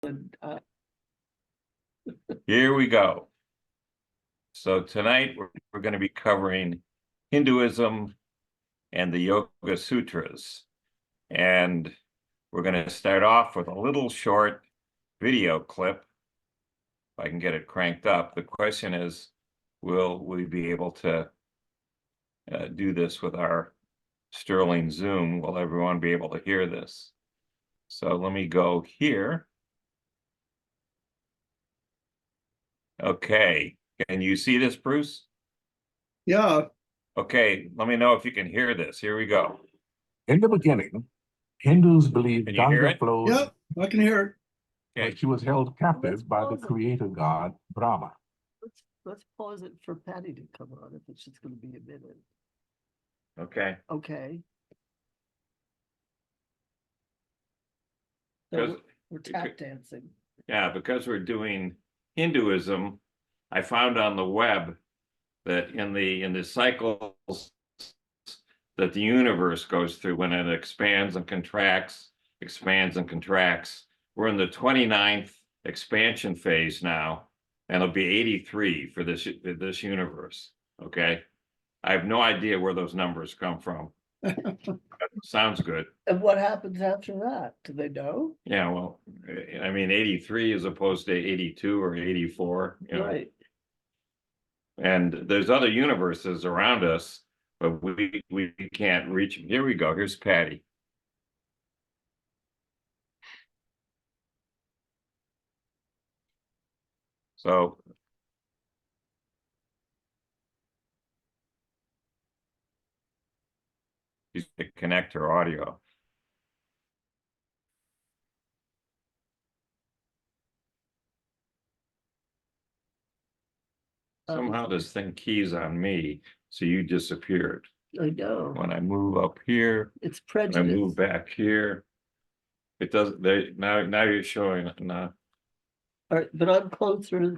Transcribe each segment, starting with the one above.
Uh, Here we go. So tonight we're going to be covering Hinduism and the Yoga Sutras. And we're going to start off with a little short video clip. If I can get it cranked up. The question is, will we be able to do this with our Sterling Zoom? Will everyone be able to hear this? So let me go here. Okay. Can you see this, Bruce? Yeah. Okay, let me know if you can hear this. Here we go. In the beginning, Hindus believed Can you hear Ganga it? flowed, Yep, I can hear it. Okay. but she was held Let's captive by the pause it. creator god Brahma. let's pause it for Patty to come on if it's just gonna be a minute. Okay. Okay. So Because we're tap dancing. yeah, because we're doing Hinduism, I found on the web that in the cycles that the universe goes through when it expands and contracts, we're in the 29th expansion phase now, and it'll be 83 for this universe. Okay. I have no idea where those numbers come from. Sounds good. And what happens after that? Do they know? Yeah, well, I mean, 83 as opposed to 82 or 84, you know. Right. And there's other universes around us, but we can't reach them. Here we go. Here's Patty. So she's to connect her audio. Somehow this thing keys on me, so you disappeared. I know. When I move up here, It's when I move prejudice. back here, it doesn't. Now you're showing now. All right, but I'm closer.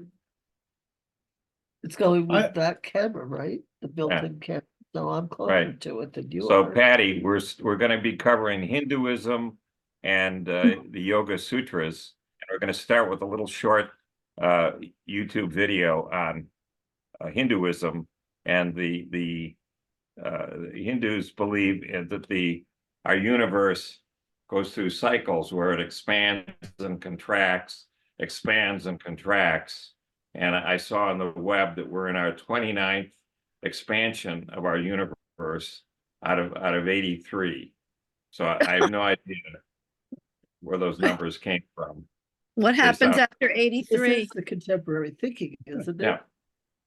It's going with I- that camera, right? The built-in camera. So I'm closer Right. to it than you So are. Patty, we're going to be covering Hinduism and the Yoga Sutras, and we're going to start with a little short YouTube video on Hinduism, and the Hindus believe that our universe goes through cycles where it expands and contracts, expands and contracts. And I saw on the web that we're in our 29th expansion of our universe out of 83. So I have no idea where those numbers came from. What They happens sound- after This 83? is the contemporary thinking, isn't it? Yeah.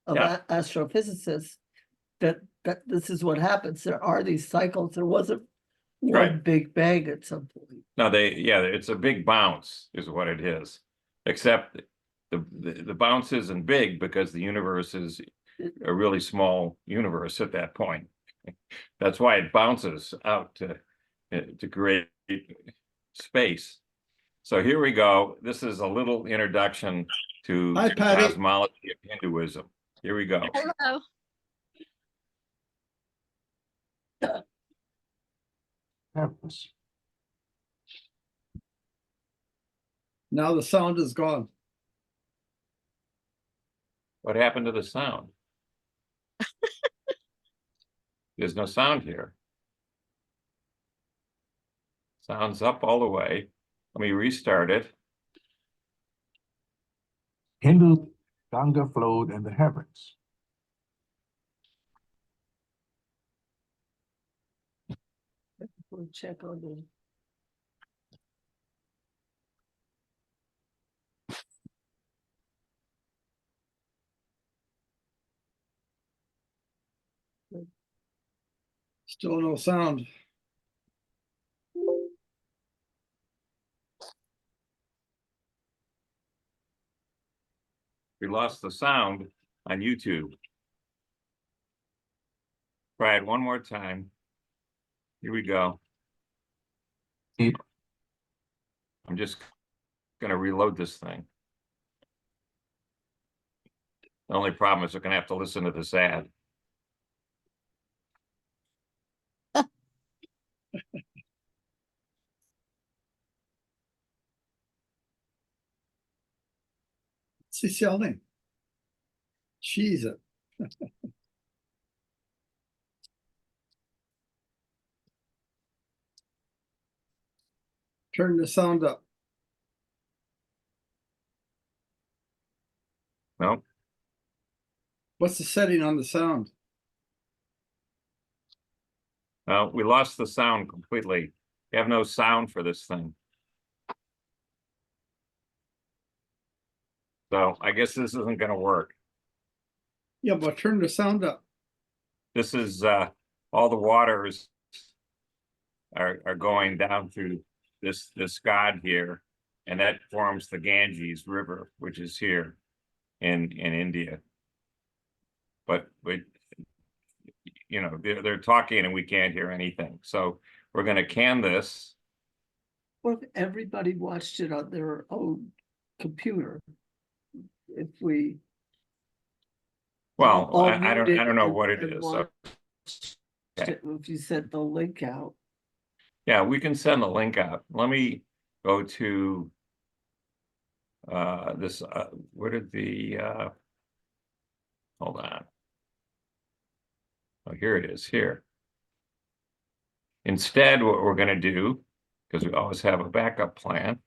Of Yeah. astrophysicists, that this is what happens. There are these cycles. There wasn't one Right. big bang at some point. No, it's a big bounce is what it is. Except the bounce isn't big because the universe is a really small universe at that point. That's why it bounces out to create space. So here we go. This is a little introduction to Hi, Patty. cosmology of Hinduism. Here we go. Hello. Heavens. Now the sound is gone. What happened to the sound? There's no sound here. Sound's up all the way. Let me restart it. Hindu Ganga flowed in the heavens. We'll check on the. Still no sound. We lost the sound on YouTube. Try it one more time. Here we go. Keep I'm just gonna reload this thing. The only problem is we're gonna have to listen to this ad. What's he selling? Cheese it. Turn the sound up. No, What's the setting on the sound? we lost the sound completely. We have no sound for this thing. So I guess this isn't gonna work. Yeah, but turn the sound up. This is, all the waters are going down through this god here, and that forms the Ganges River, which is here in India. But you know, they're talking and we can't hear anything. So we're gonna can this. What if everybody watched it on their own computer? If we. Well, all I don't muted know and- what it and is. So, watched okay. it, if you sent the link out. Yeah, we can send the link out. Let me go to this, where did the hold on. Oh, here it is, here. Instead, what we're gonna do, because we always have a backup plan.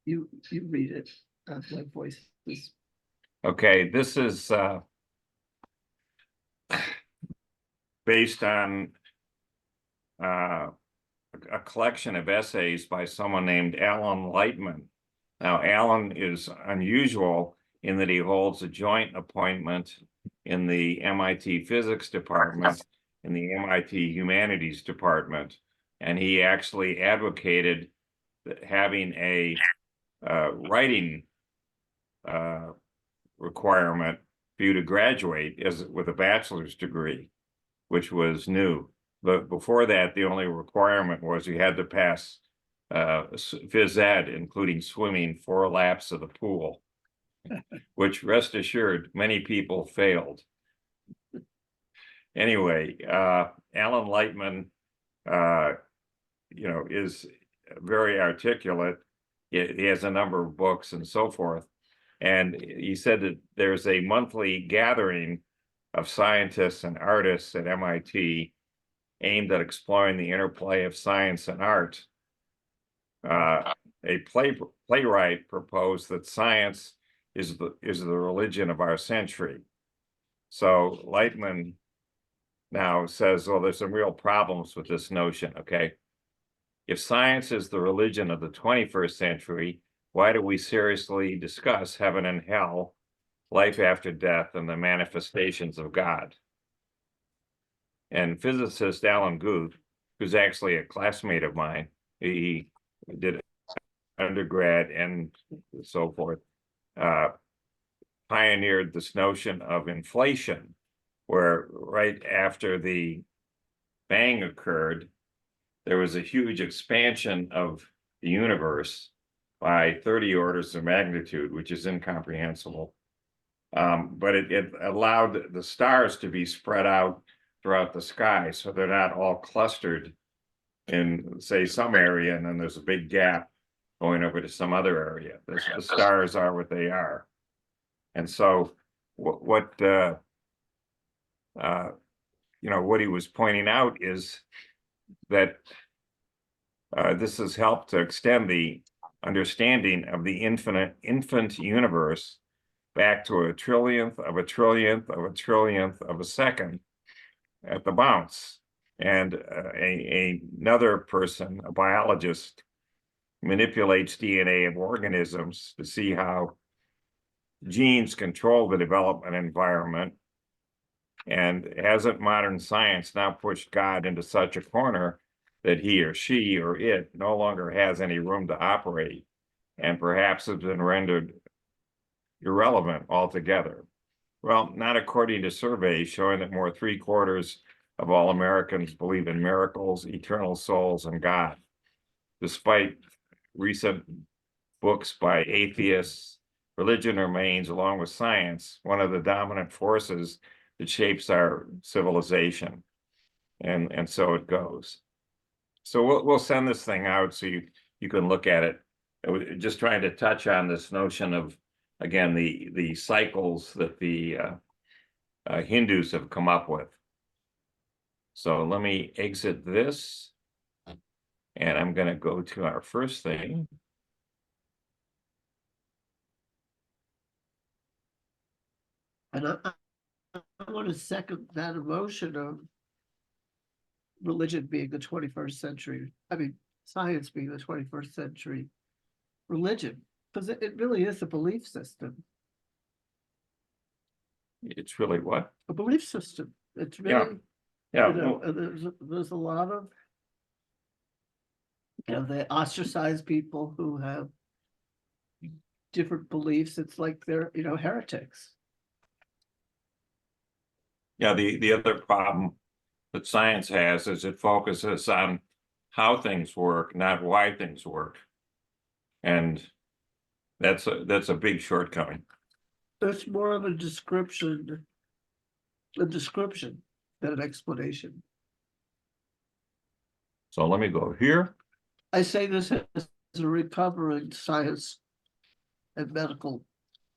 You read it, my voice is. Okay, this is based on a collection of essays by someone named Alan Lightman. Now, Alan is unusual in that he holds a joint appointment in the MIT Physics Department, in the MIT Humanities Department, and he actually advocated having a writing requirement for you to graduate as with a bachelor's degree, which was new. But before that, the only requirement was you had to pass phys ed, including swimming 4 laps of the pool, which, rest assured, many people failed. Anyway, Alan Lightman, you know, is very articulate. He has a number of books and so forth. And he said that there's a monthly gathering of scientists and artists at MIT aimed at exploring the interplay of science and art. A playwright proposed that science is the religion of our century. So Lightman now says, well, there's some real problems with this notion, okay? If science is the religion of the 21st century, why do we seriously discuss heaven and hell, life after death, and the manifestations of God? And physicist Alan Guth, who's actually a classmate of mine, he did undergrad and so forth, pioneered this notion of inflation, where right after the bang occurred, there was a huge expansion of the universe by 30 orders of magnitude, which is incomprehensible. But it allowed the stars to be spread out throughout the sky, so they're not all clustered in, say, some area, and then there's a big gap going over to some other area. The stars are what they are. And so what you know, what he was pointing out is that this has helped to extend the understanding of the infant universe back to a trillionth of a trillionth of a trillionth of a second at the bounce. And another person, a biologist, manipulates DNA of organisms to see how genes control the development environment. And hasn't modern science now pushed God into such a corner that he or she or it no longer has any room to operate, and perhaps has been rendered irrelevant altogether? Well, not according to surveys showing that more 3/4 of all Americans believe in miracles, eternal souls, and God. Despite recent books by atheists, religion remains, along with science, one of the dominant forces that shapes our civilization. And so it goes. So we'll send this thing out so you can look at it. Just trying to touch on this notion of, again, the cycles that the Hindus have come up with. So let me exit this, and I'm going to go to our first thing. And I want to second that emotion of religion being the 21st century. I mean, science being the 21st century religion, because it really is a belief system. It's really what? A belief system. It's really, Yeah. you know, there's a lot of, you know, they ostracize people who have different beliefs. It's like they're, you know, heretics. Yeah, the other problem that science has is it focuses on how things work, not why things work. And that's a big shortcoming. It's more of a description than an explanation. So let me go here. I say this as a recovering science and medical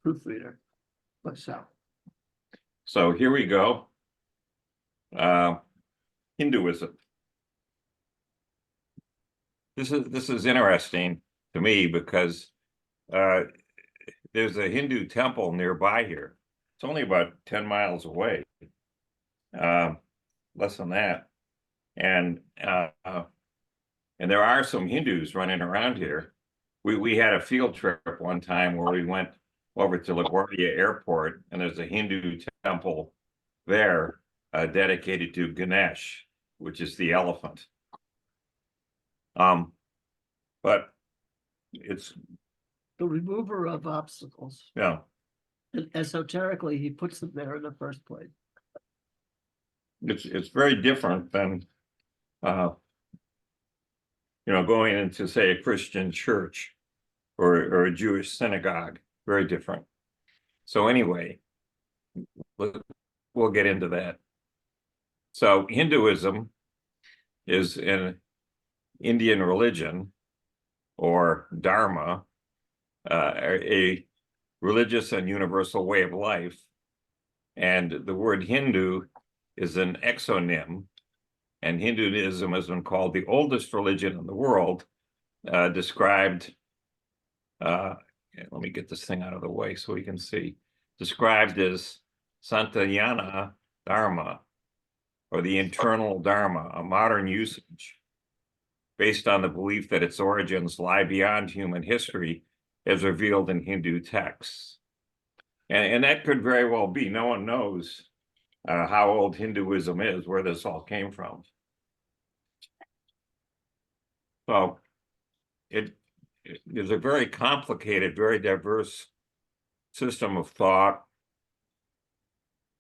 proofreader myself. So here we go. Hinduism. This is interesting to me because there's a Hindu temple nearby here. It's only about 10 miles away, less than that. And there are some Hindus running around here. We had a field trip one time where we went over to LaGuardia Airport, and there's a Hindu temple there dedicated to Ganesh, which is the elephant. But it's The remover of obstacles. yeah. And esoterically, he puts them there in the first place. It's very different than going into, say, a Christian church or a Jewish synagogue. Very different. So anyway, we'll get into that. So Hinduism is an Indian religion, or Dharma, a religious and universal way of life. And the word Hindu is an exonym, and Hinduism has been called the oldest religion in the world, described, let me get this thing out of the way so we can see, described as Sanatana Dharma, or the internal Dharma, a modern usage based on the belief that its origins lie beyond human history as revealed in Hindu texts. And that could very well be. No one knows how old Hinduism is, where this all came from. So it is a very complicated, very diverse system of thought,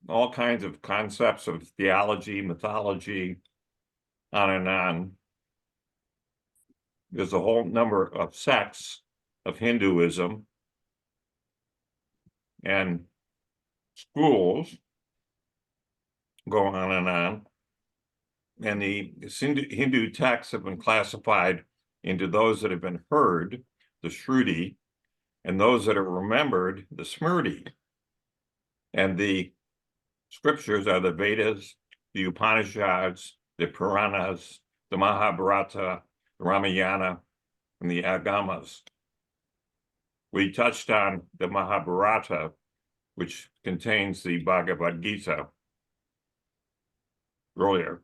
all kinds of concepts of theology, mythology, on and on. There's a whole number of sects of Hinduism and schools go on and on. And the Hindu texts have been classified into those that have been heard, the Shruti, and those that are remembered, the Smriti. And the scriptures are the Vedas, the Upanishads, the Puranas, the Mahabharata, the Ramayana, and the Agamas. We touched on the Mahabharata, which contains the Bhagavad Gita earlier.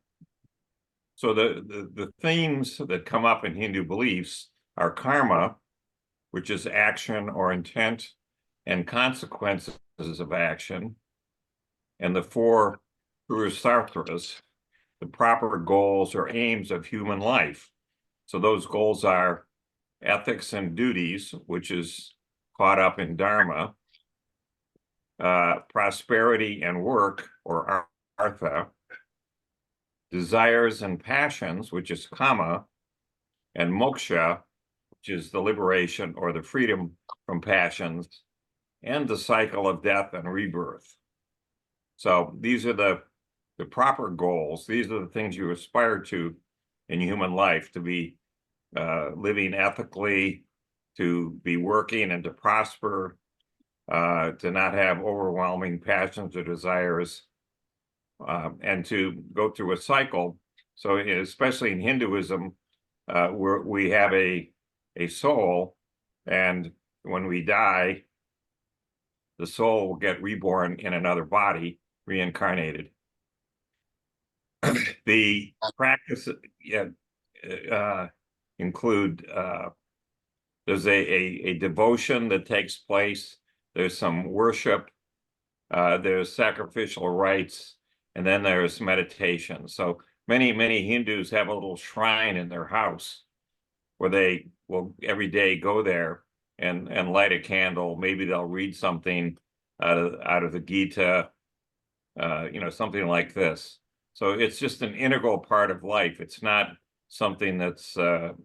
So the themes that come up in Hindu beliefs are karma, which is action or intent and consequences of action, and the four purusarthas, the proper goals or aims of human life. So those goals are ethics and duties, which is caught up in dharma, prosperity and work, or artha, desires and passions, which is kama, and moksha, which is the liberation or the freedom from passions, and the cycle of death and rebirth. So these are the proper goals. These are the things you aspire to in human life, to be living ethically, to be working and to prosper, to not have overwhelming passions or desires, and to go through a cycle. So especially in Hinduism, we have a soul, and when we die, the soul will get reborn in another body, reincarnated. The practice include there's a devotion that takes place. There's some worship. There's sacrificial rites, and then there's meditation. So many Hindus have a little shrine in their house where they will every day go there and light a candle. Maybe they'll read something out of the Gita, something like this. So it's just an integral part of life. It's not something that's that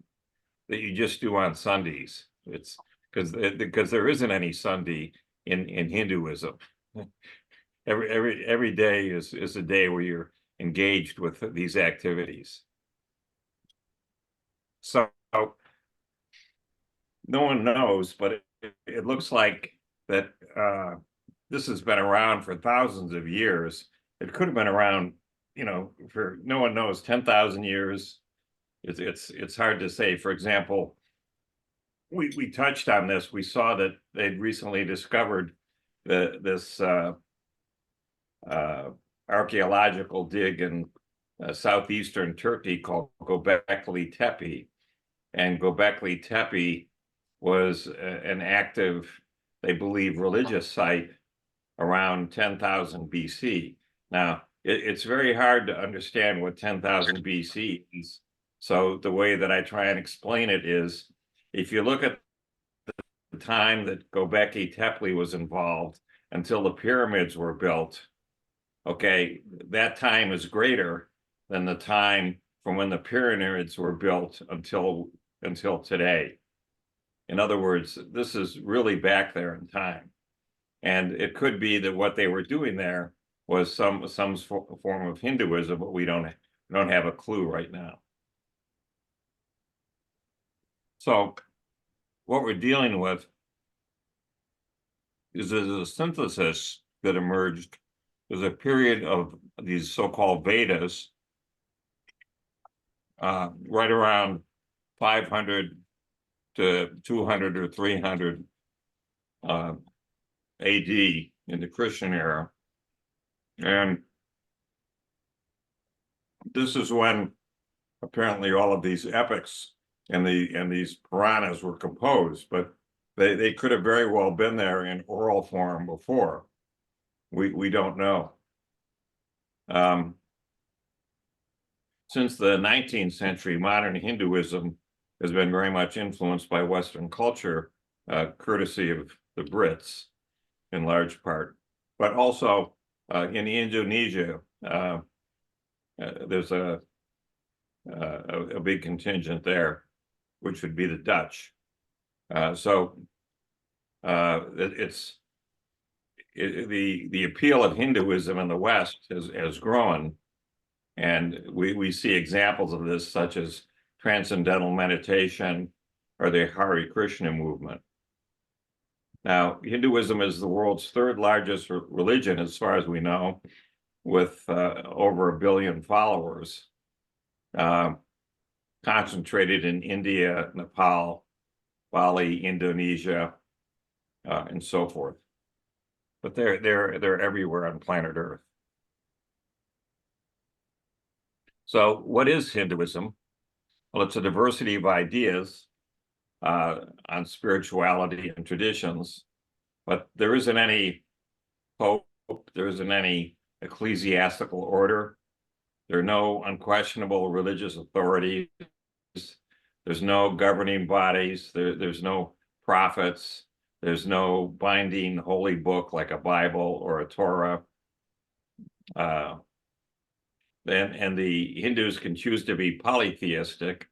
you just do on Sundays. It's because there isn't any Sunday in Hinduism. Every day is a day where you're engaged with these activities. So no one knows, but it looks like that this has been around for thousands of years. It could have been around, for no one knows, 10,000 years. It's hard to say. For example, we touched on this. We saw that they'd recently discovered this archaeological dig in southeastern Turkey called Göbekli Tepe. And Göbekli Tepe was an active, they believe, religious site around 10,000 BC. Now, it's very hard to understand what 10,000 BC is. So the way that I try and explain it is, if you look at the time that Göbekli Tepe was involved until the pyramids were built, okay, that time is greater than the time from when the pyramids were built until today. In other words, this is really back there in time. And it could be that what they were doing there was some form of Hinduism, but we don't have a clue right now. So what we're dealing with is a synthesis that emerged. There's a period of these so-called Vedas, right around 500 to 200 or 300 AD in the Christian era. And this is when apparently all of these epics and these Puranas were composed, but they could have very well been there in oral form before. We don't know. Since the 19th century, modern Hinduism has been very much influenced by Western culture, courtesy of the Brits in large part, but also in Indonesia, there's a big contingent there, which would be the Dutch. So the appeal of Hinduism in the West has grown, and we see examples of this, such as transcendental meditation or the Hare Krishna movement. Now, Hinduism is the world's third largest religion, as far as we know, with over 1 billion followers, concentrated in India, Nepal, Bali, Indonesia, and so forth. But they're everywhere on planet Earth. So what is Hinduism? Well, it's a diversity of ideas on spirituality and traditions, but there isn't any pope, there isn't any ecclesiastical order, there are no unquestionable religious authorities, there's no governing bodies, there's no prophets, there's no binding holy book like a Bible or a Torah. And the Hindus can choose to be polytheistic.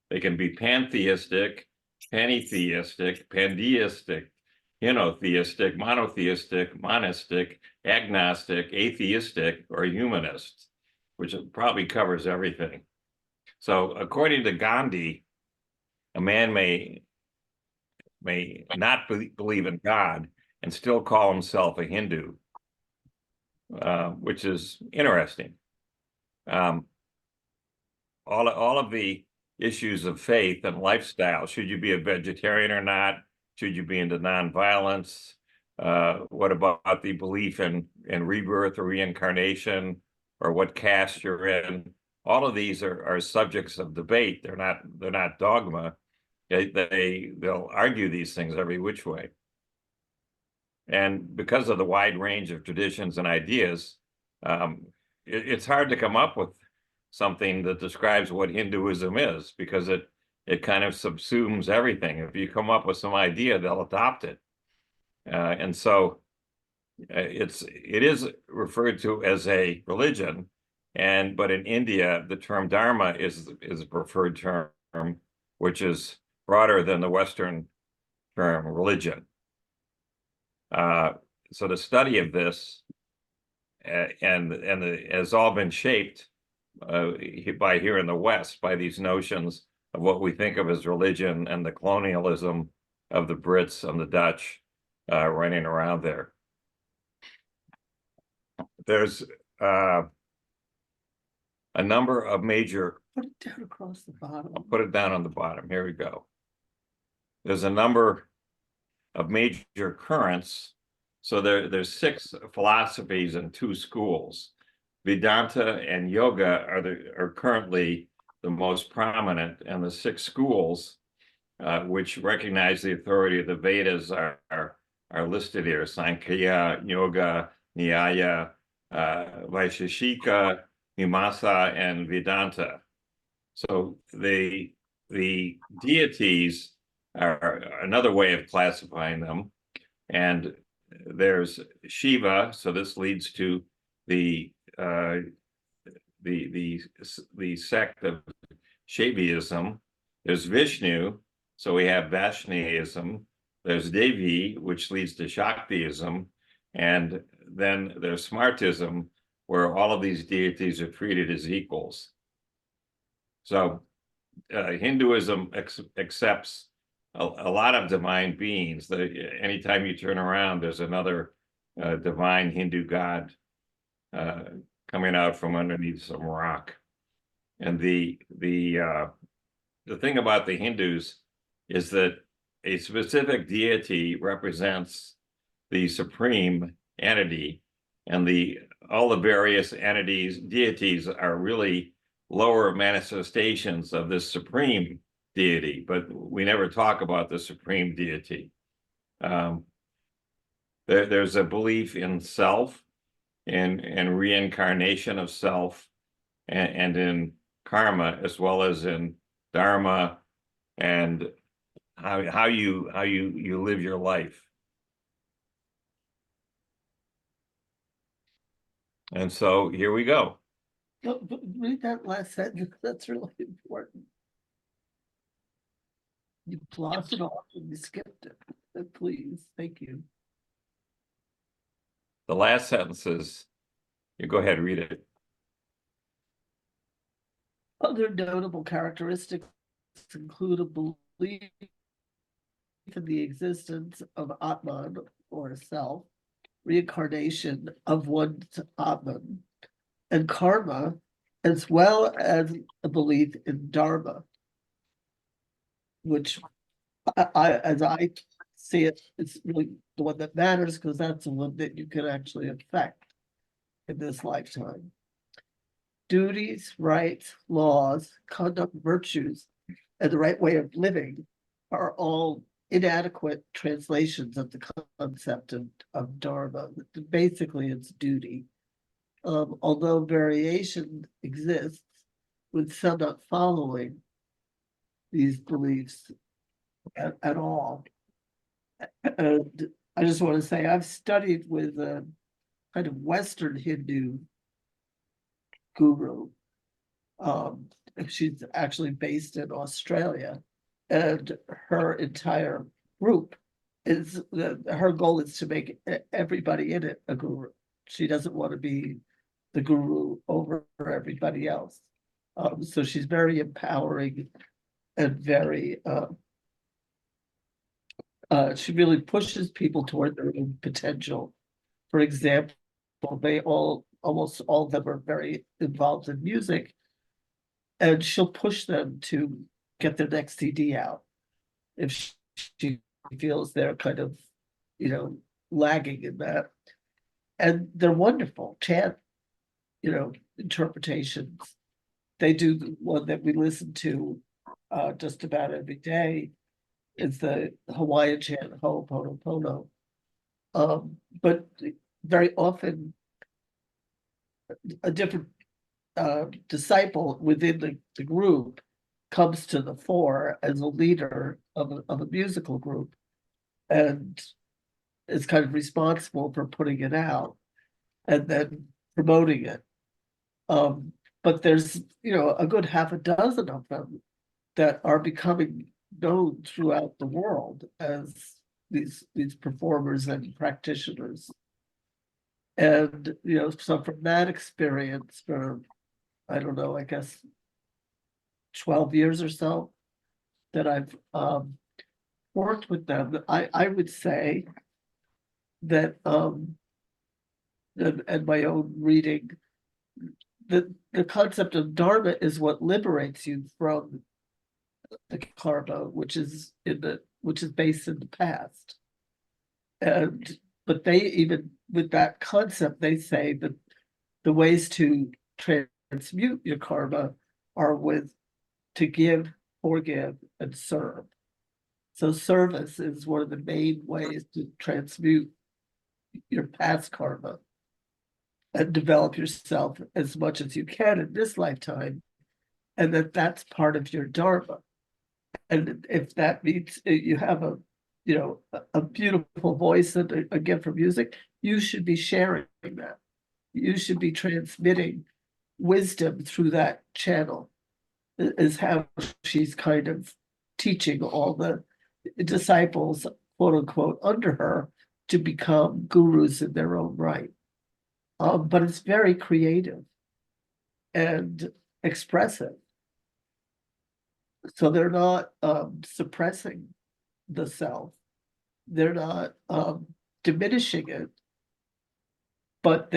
They can be pantheistic, pantheistic, pandeistic, theistic, monotheistic, monistic, agnostic, atheistic, or humanist, which probably covers everything. So according to Gandhi, a man may not believe in God and still call himself a Hindu, which is interesting. All of the issues of faith and lifestyle, should you be a vegetarian or not? Should you be into nonviolence? What about the belief in rebirth or reincarnation, or what caste you're in? All of these are subjects of debate. They're not dogma. They'll argue these things every which way. And because of the wide range of traditions and ideas, it's hard to come up with something that describes what Hinduism is, because it kind of subsumes everything. If you come up with some idea, they'll adopt it. And so it is referred to as a religion, but in India, the term Dharma is a preferred term, which is broader than the Western term religion. So the study of this has all been shaped by here in the West by these notions of what we think of as religion and the colonialism of the Brits and the Dutch running around there. There's a number of major. Put it down across the bottom. I'll put it down on the bottom. Here we go. There's a number of major currents. So there's 6 philosophies and 2 schools. Vedanta and yoga are currently the most prominent, and the 6 schools which recognize the authority of the Vedas are listed here: Sankhya, Yoga, Nyaya, Vaisheshika, Mimamsa, and Vedanta. So the deities are another way of classifying them, and there's Shiva. So this leads to the sect of Shaivism. There's Vishnu, so we have Vaishnavism. There's Devi, which leads to Shaktiism, and then there's Smartism, where all of these deities are treated as equals. So Hinduism accepts a lot of divine beings. Anytime you turn around, there's another divine Hindu god coming out from underneath some rock. And the thing about the Hindus is that a specific deity represents the supreme entity, and all the various deities are really lower manifestations of this supreme deity, but we never talk about the supreme deity. There's a belief in self, and reincarnation of self, and in karma, as well as in dharma, and how you live your life. And so here we go. But read that last sentence. That's really important. You glossed it off and you skipped it. Please, thank you. The last sentence is, you go ahead, read it. Other notable characteristics include a belief in the existence of Atman, or self, reincarnation of one's Atman, and karma, as well as a belief in dharma, which as I see it, it's really the one that matters, because that's the one that you can actually affect in this lifetime. Duties, rights, laws, conduct, virtues, and the right way of living are all inadequate translations of the concept of dharma. Basically, it's duty. Although variation exists, with some not following these beliefs at all. I just want to say I've studied with a kind of Western Hindu guru. She's actually based in Australia, and her entire group is her goal is to make everybody in it a guru. She doesn't want to be the guru over everybody else. So she's very empowering and very, she really pushes people toward their own potential. For example, almost all of them are very involved in music, and she'll push them to get their next CD out if she feels they're kind of, lagging in that. And they're wonderful chant, interpretations. They do the one that we listen to just about every day. It's the Hawaiian chant Ho'oponopono. But very often a different disciple within the group comes to the fore as a leader of a musical group and is kind of responsible for putting it out and then promoting it. But there's, a good half a dozen of them that are becoming known throughout the world as these performers and practitioners. And, so from that experience for, I don't know, I guess 12 years or so that I've worked with them, I would say that and my own reading, the concept of dharma is what liberates you from the karma, which is based in the past. But they, even with that concept, they say that the ways to transmute your karma are to give, forgive, and serve. So service is one of the main ways to transmute your past karma and develop yourself as much as you can in this lifetime, and that's part of your dharma. And if that means you have a beautiful voice and a gift for music, you should be sharing that. You should be transmitting wisdom through that channel, is how she's kind of teaching all the disciples, quote unquote, under her to become gurus in their own right. But it's very creative and expressive. So they're not suppressing the self. They're not diminishing it, but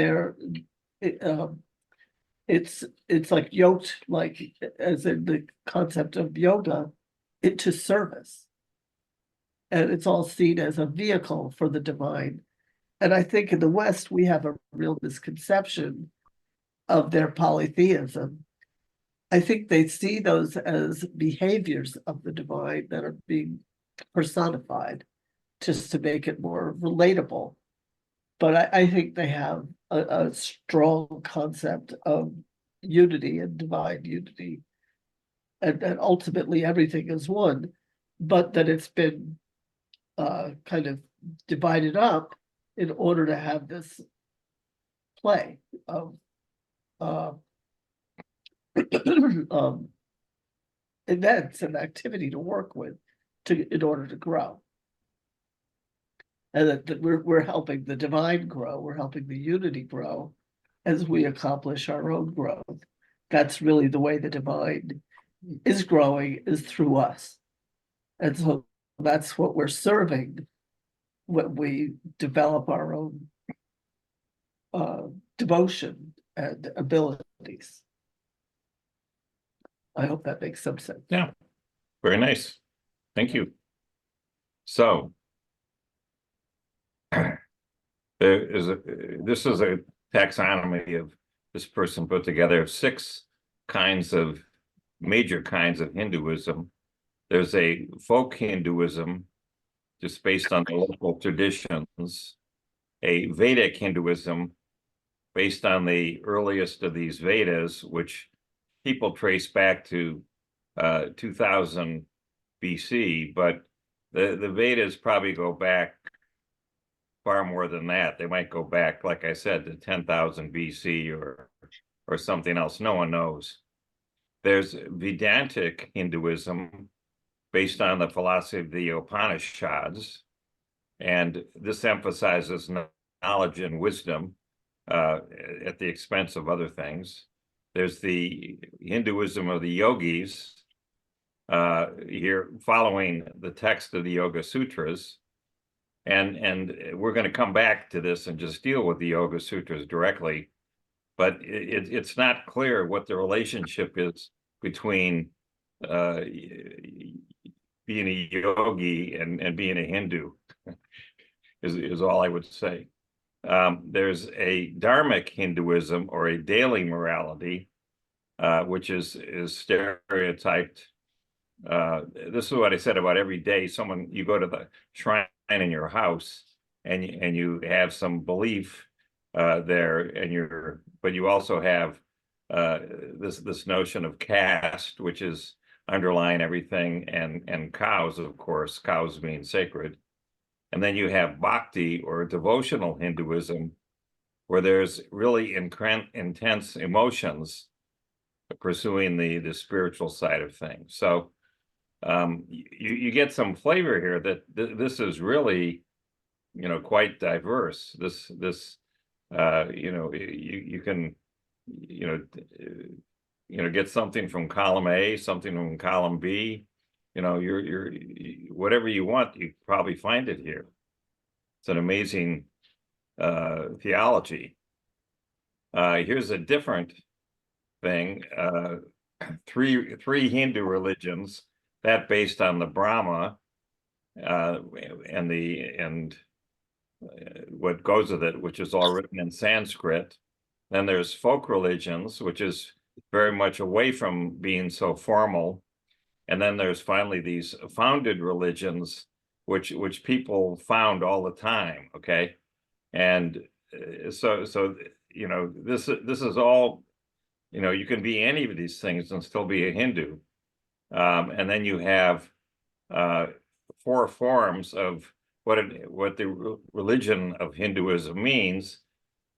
it's like yoked, like as in the concept of yoga, into service. And it's all seen as a vehicle for the divine. And I think in the West, we have a real misconception of their polytheism. I think they see those as behaviors of the divine that are being personified just to make it more relatable. But I think they have a strong concept of unity and divine unity. And ultimately everything is one, but that it's been kind of divided up in order to have this play of events and activity to work with in order to grow. And that we're helping the divine grow, we're helping the unity grow as we accomplish our own growth. That's really the way the divine is growing, is through us. And so that's what we're serving when we develop our own devotion and abilities. I hope that makes some sense. Yeah, very nice. Thank you. So this is a taxonomy of this person put together of 6 major kinds of Hinduism. There's a folk Hinduism, just based on the local traditions, a Vedic Hinduism based on the earliest of these Vedas, which people trace back to 2000 BC, but the Vedas probably go back far more than that. They might go back, like I said, to 10,000 BC or something else. No one knows. There's Vedantic Hinduism based on the philosophy of the Upanishads, and this emphasizes knowledge and wisdom at the expense of other things. there's the Hinduism of the yogis, here following the text of the Yoga Sutras. And we're going to come back to this and just deal with the Yoga Sutras directly. But it's not clear what the relationship is between being a yogi and being a Hindu, is all I would say. There's a dharmic Hinduism, or a daily morality, which is stereotyped. This is what I said about every day. You go to the shrine in your house, and you have some belief there, but you also have this notion of caste, which is underlying everything, and cows, of course. Cows mean sacred. And then you have bhakti, or devotional Hinduism, where there's really intense emotions pursuing the spiritual side of things. So you get some flavor here that this is really, quite diverse. You can, get something from column A, something from column B. You're whatever you want, you probably find it here. It's an amazing theology. Here's a different thing. Three Hindu religions, that based on the Brahma and what goes with it, which is all written in Sanskrit. Then there's folk religions, which is very much away from being so formal. And then there's finally these founded religions, which people found all the time. Okay, and so this is all, you can be any of these things and still be a Hindu. And then you have 4 forms of what the religion of Hinduism means.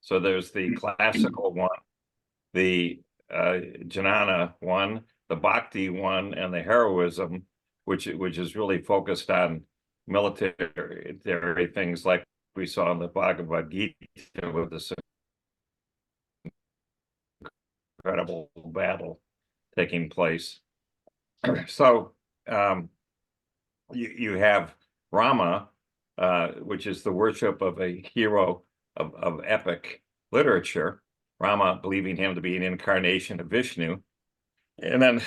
So there's the classical one, the jnana one, the bhakti one, and the heroism, which is really focused on military things, like we saw in the Bhagavad Gita with this incredible battle taking place. So you have Rama, which is the worship of a hero of epic literature, Rama believing him to be an incarnation of Vishnu. And then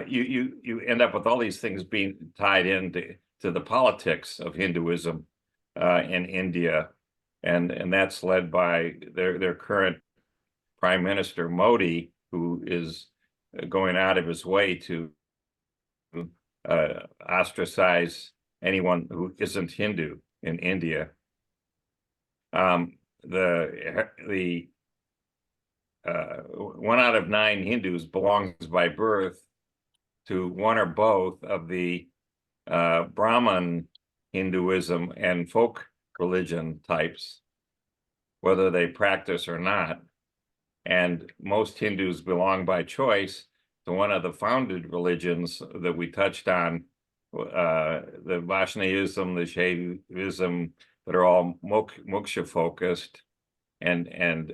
you end up with all these things being tied into the politics of Hinduism in India, and that's led by their current Prime Minister Modi, who is going out of his way to ostracize anyone who isn't Hindu in India. The 1 out of 9 Hindus belongs by birth to one or both of the Brahman Hinduism and folk religion types, whether they practice or not. And most Hindus belong by choice to one of the founded religions that we touched on, the Vaishnavism, the Shaivism, that are all moksha focused and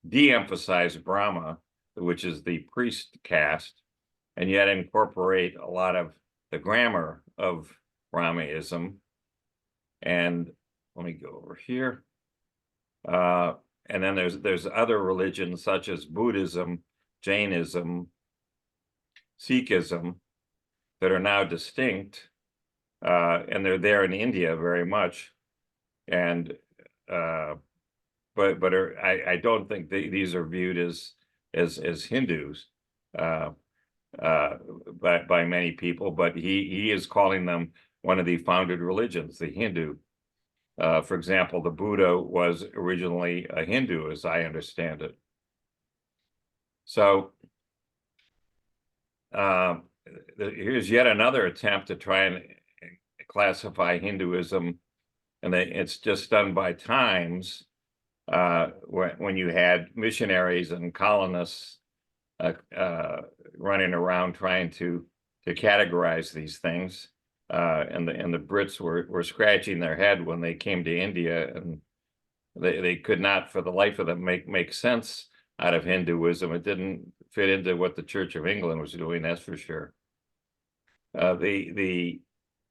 de-emphasize Brahma, which is the priest caste, and yet incorporate a lot of the grammar of Brahmaism. And let me go over here. And then there's other religions such as Buddhism, Jainism, Sikhism, that are now distinct, and they're there in India very much. And but I don't think these are viewed as Hindus by many people. But he is calling them one of the founded religions, the Hindu. For example, the Buddha was originally a Hindu, as I understand it. So here's yet another attempt to try and classify Hinduism, and it's just done by times, when you had missionaries and colonists running around trying to categorize these things. And the Brits were scratching their head when they came to India, and they could not for the life of them make sense out of Hinduism. It didn't fit into what the Church of England was doing, that's for sure. The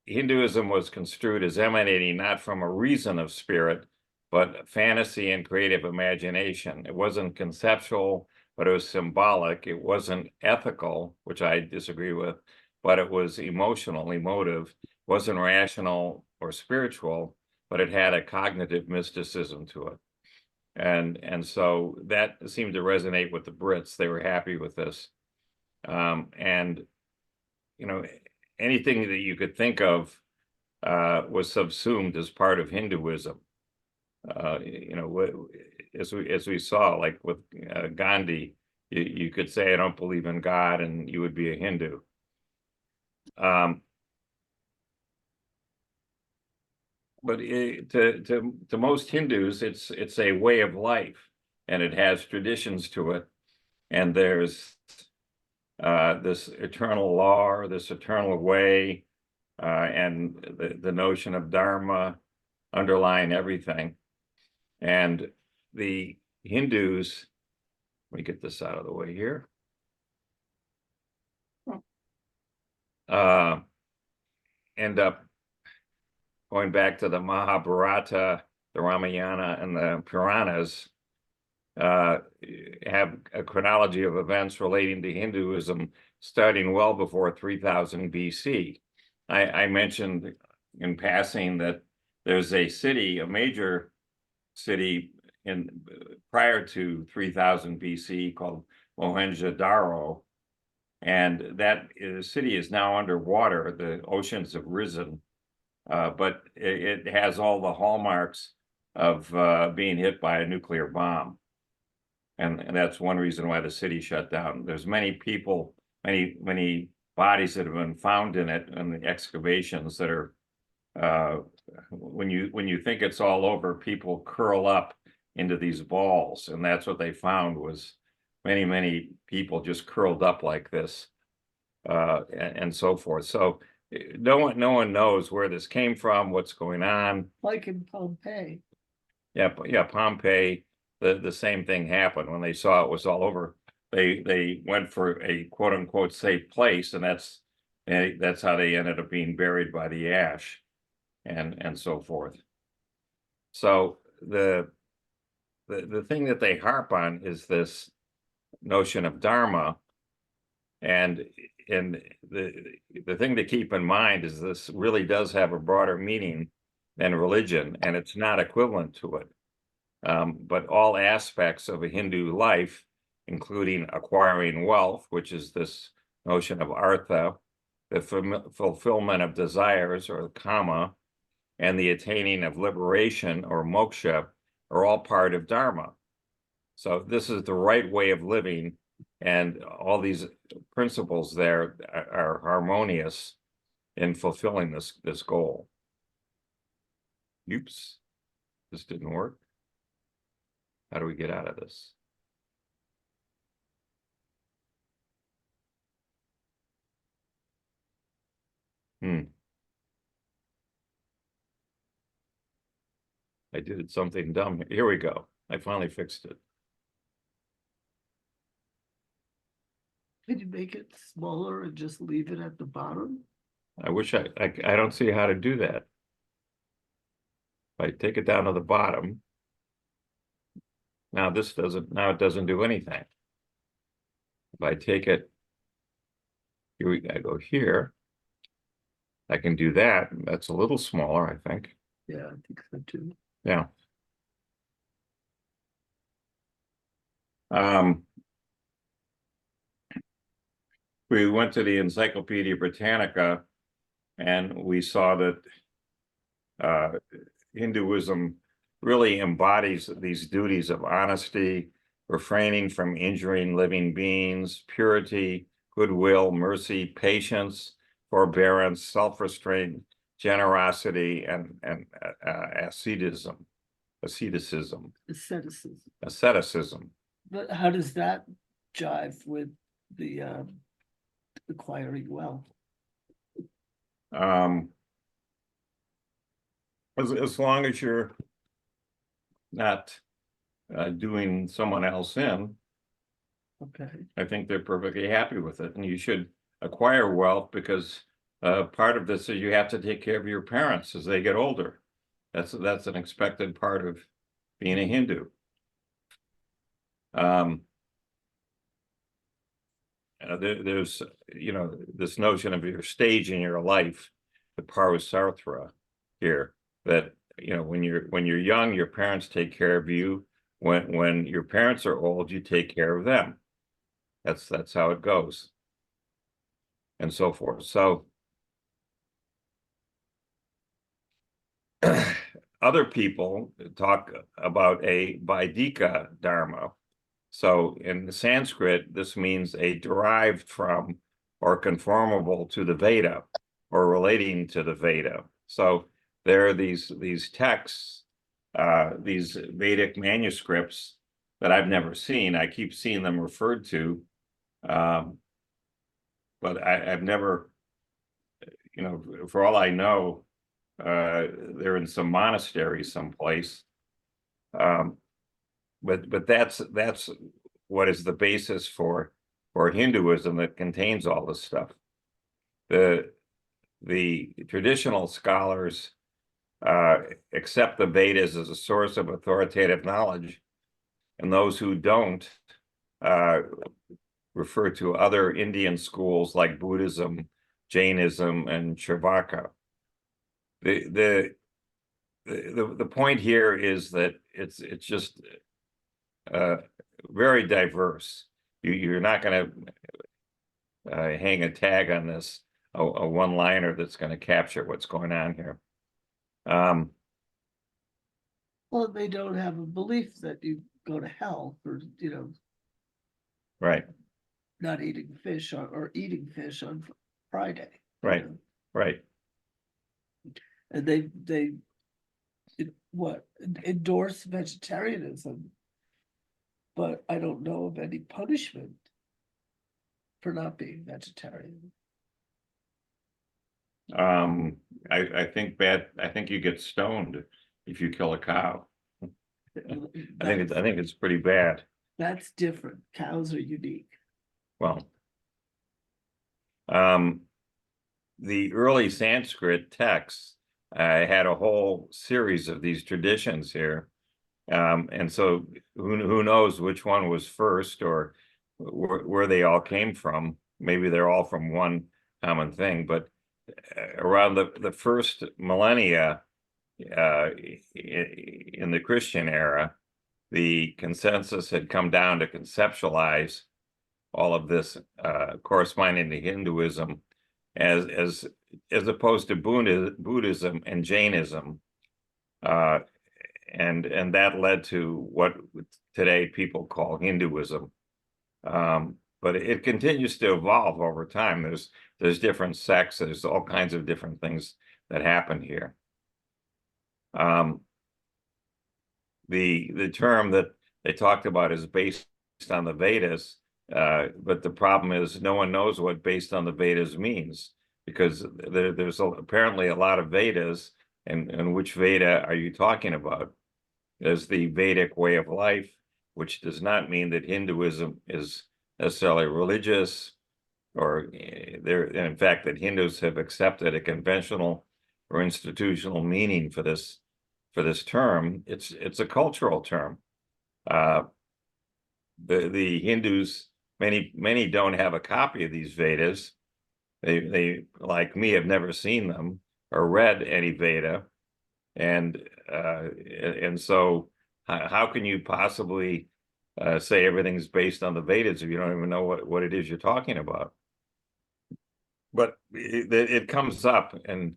Hinduism was construed as emanating not from a reason of spirit, but fantasy and creative imagination. It wasn't conceptual, but it was symbolic. It wasn't ethical, which I disagree with, but it was emotional, emotive. It wasn't rational or spiritual, but it had a cognitive mysticism to it. And so that seemed to resonate with the Brits. They were happy with this. And, you know, anything that you could think of was subsumed as part of Hinduism. You know, as we saw, like with Gandhi, you could say, I don't believe in God, and you would be a Hindu. But to most Hindus, it's a way of life, and it has traditions to it. And there's this eternal law, or this eternal way, and the notion of dharma underlying everything. And the Hindus, let me get this out of the way here. End up going back to the Mahabharata, the Ramayana, and the Puranas, have a chronology of events relating to Hinduism starting well before 3000 BC. I mentioned in passing that there's a city, a major city prior to 3000 BC called Mohenjo-daro, and that city is now underwater. The oceans have risen, but it has all the hallmarks of being hit by a nuclear bomb. And that's one reason why the city shut down. There's many people, many bodies that have been found in it, and the excavations that are, when you think it's all over, people curl up into these balls, and that's what they found, was many people just curled up like this, and so forth. So no one knows where this came from, what's going on. Like in Pompeii. Yeah, Pompeii, the same thing happened. When they saw it was all over, they went for a quote unquote safe place, and that's how they ended up being buried by the ash, and so forth. So the thing that they harp on is this notion of dharma, and the thing to keep in mind is this really does have a broader meaning than religion, and it's not equivalent to it. But all aspects of a Hindu life, including acquiring wealth, which is this notion of artha, the fulfillment of desires, or kama, and the attaining of liberation, or moksha, are all part of dharma. So this is the right way of living, and all these principles there are harmonious in fulfilling this goal. Oops, this didn't work. How do we get out of this? I did something dumb. Here we go. I finally fixed it. Could you make it smaller and just leave it at the bottom? I wish I don't see how to do that. If I take it down to the bottom, now it doesn't do anything. If I take it, I go here, I can do that. That's a little smaller, I think. Yeah, I think so too. Yeah. We went to the Encyclopedia Britannica, and we saw that Hinduism really embodies these duties of honesty, refraining from injuring living beings, purity, goodwill, mercy, patience, forbearance, self-restraint, generosity, and asceticism. Asceticism. But how does that jive with the acquiring wealth? As long as you're not doing someone else in, Okay, I think they're perfectly happy with it, and you should acquire wealth because part of this is you have to take care of your parents as they get older. That's an expected part of being a Hindu. There's this notion of your stage in your life, the Parasarthra here, that when you're young, your parents take care of you. When your parents are old, you take care of them. That's how it goes, and so forth. So other people talk about a Vaidika Dharma. So in the Sanskrit, this means a derived from or conformable to the Veda or relating to the Veda. So there are these texts, these Vedic manuscripts that I've never seen. I keep seeing them referred to, but I've never, for all I know, they're in some monastery someplace. But that's what is the basis for Hinduism that contains all this stuff. The traditional scholars accept the Vedas as a source of authoritative knowledge, and those who don't refer to other Indian schools like Buddhism, Jainism, and Shravaka. The point here is that it's just very diverse. You're not going to hang a tag on this, a one-liner that's going to capture what's going on here. well, they don't have a belief that you go to hell for, Right, not eating fish or eating fish on Friday. right, right. And they endorse vegetarianism, but I don't know of any punishment for not being vegetarian. I think you get stoned if you kill a cow. I think it's pretty bad. That's different. Cows are unique. Well, the early Sanskrit texts had a whole series of these traditions here. And so who knows which one was first or where they all came from. Maybe they're all from one common thing, but around the first millennia in the Christian era, the consensus had come down to conceptualize all of this corresponding to Hinduism as opposed to Buddhism and Jainism. And that led to what today people call Hinduism. But it continues to evolve over time. There's different sects, there's all kinds of different things that happen here. The term that they talked about is based on the Vedas, but the problem is no one knows what based on the Vedas means, because there's apparently a lot of Vedas, and which Veda are you talking about? There's the Vedic way of life, which does not mean that Hinduism is necessarily religious, or in fact, that Hindus have accepted a conventional or institutional meaning for this term. It's a cultural term. The Hindus, many don't have a copy of these Vedas. They like me have never seen them or read any Veda, and so how can you possibly say everything's based on the Vedas if you don't even know what it is you're talking about? But it comes up, and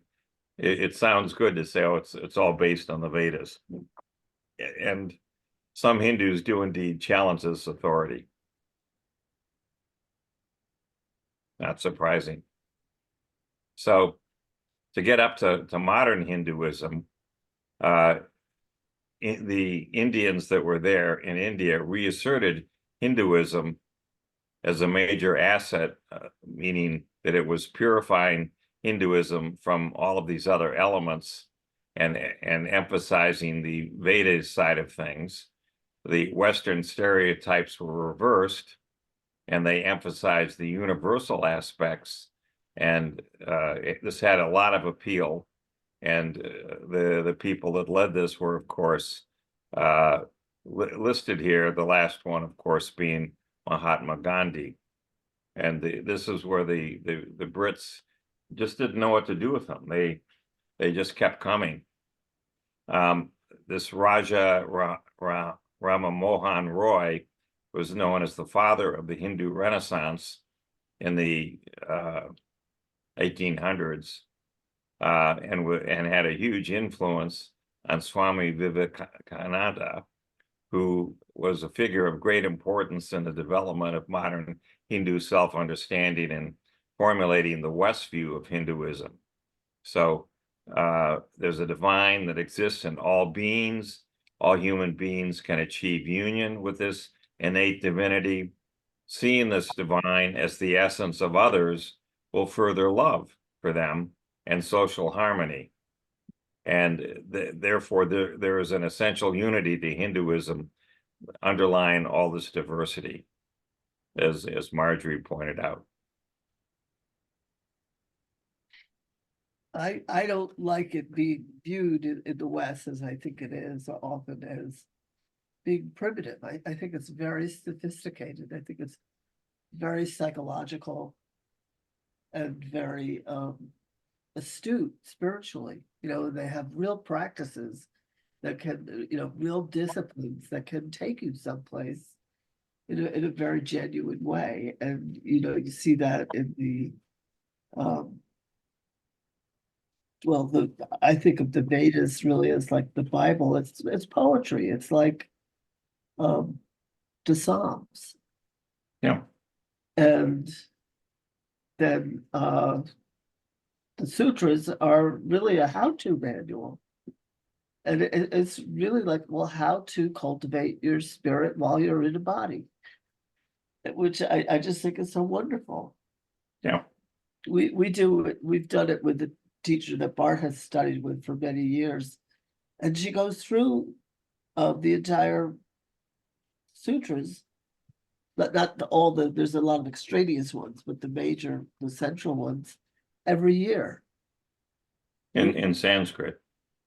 it sounds good to say, oh, it's all based on the Vedas. And some Hindus do indeed challenge this authority. Not surprising. So to get up to modern Hinduism, the Indians that were there in India reasserted Hinduism as a major asset, meaning that it was purifying Hinduism from all of these other elements and emphasizing the Vedas side of things. The Western stereotypes were reversed, and they emphasized the universal aspects. And this had a lot of appeal. And the people that led this were, of course, listed here. The last one, of course, being Mahatma Gandhi. And this is where the Brits just didn't know what to do with them. They just kept coming. This Raja Rama Mohan Roy was known as the father of the Hindu Renaissance in the 1800s, and had a huge influence on Swami Vivekananda, who was a figure of great importance in the development of modern Hindu self-understanding and formulating the West view of Hinduism. So there's a divine that exists in all beings. All human beings can achieve union with this innate divinity. Seeing this divine as the essence of others will further love for them and social harmony. And therefore, there is an essential unity to Hinduism underlying all this diversity, as Marjorie pointed out. I don't like it being viewed in the West, as I think it is often, as being primitive. I think it's very sophisticated. I think it's very psychological and very astute spiritually. You know, they have real practices that can, you know, real disciplines that can take you someplace in a very genuine way. And, you know, you see that in the, well, I think of the Vedas really as like the Bible. It's poetry. It's like the Psalms. Yeah. And then the sutras are really a how-to manual. And it's really like, well, how to cultivate your spirit while you're in a body, which I just think is so wonderful. Yeah. We've done it with the teacher that Bart has studied with for many years. And she goes through the entire sutras, but not all there's a lot of extraneous ones, but the central ones every year. In Sanskrit.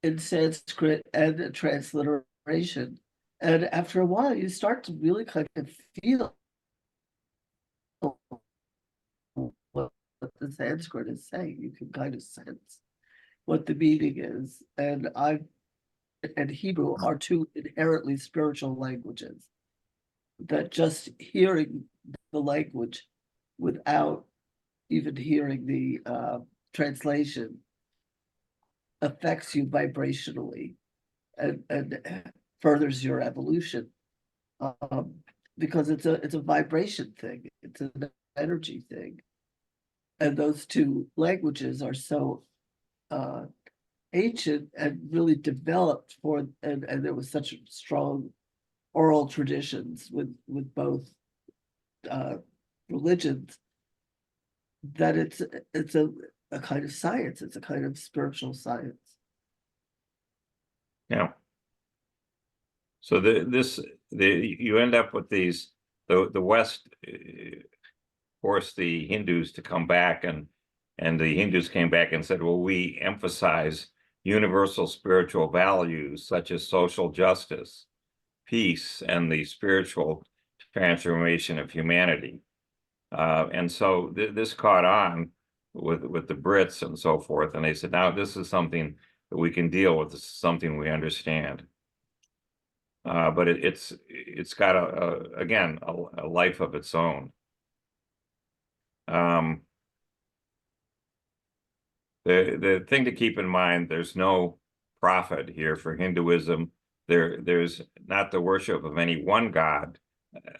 In Sanskrit and transliteration. And after a while, you start to really kind of feel what the Sanskrit is saying. You can kind of sense what the meaning is. And Hebrew are two inherently spiritual languages that just hearing the language without even hearing the translation affects you vibrationally and furthers your evolution, because it's a vibration thing, it's an energy thing, and those two languages are so ancient and really developed for, and there was such strong oral traditions with both religions, that it's a kind of science. It's a kind of spiritual science. Yeah. So you end up with these, the West forced the Hindus to come back, and the Hindus came back and said, well, we emphasize universal spiritual values such as social justice, peace, and the spiritual transformation of humanity. And so this caught on with the Brits and so forth. And they said, now this is something that we can deal with. This is something we understand. But it's got again, a life of its own. The thing to keep in mind, there's no prophet here for Hinduism. There's not the worship of any one god,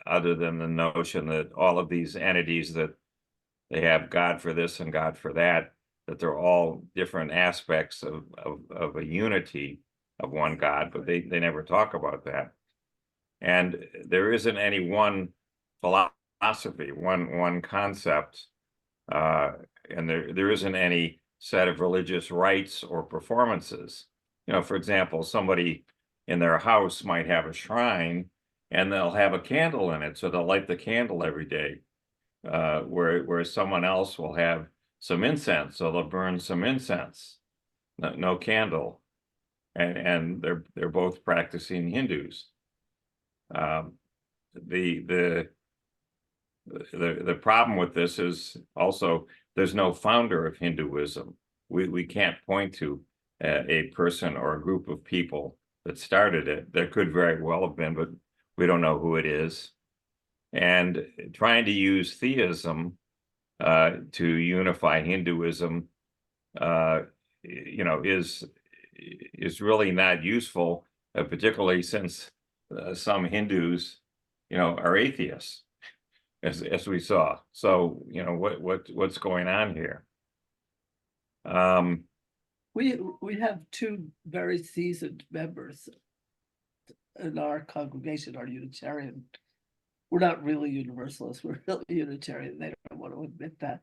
other than the notion that all of these entities, that they have God for this and God for that they're all different aspects of a unity of one God, but they never talk about that. And there isn't any one philosophy, one concept, and there isn't any set of religious rites or performances. You know, for example, somebody in their house might have a shrine and they'll have a candle in it, so they'll light the candle every day. where someone else will have some incense, so they'll burn some incense, no candle, and they're both practicing Hindus. The problem with this is also there's no founder of Hinduism. We can't point to a person or a group of people that started it. There could very well have been, but we don't know who it is. And trying to use theism to unify Hinduism, is really not useful, particularly since some Hindus, are atheists, as we saw. So, what's going on here? We have two very seasoned members in our congregation, our Unitarian. We're not really Universalists, we're really Unitarian. They don't want to admit that.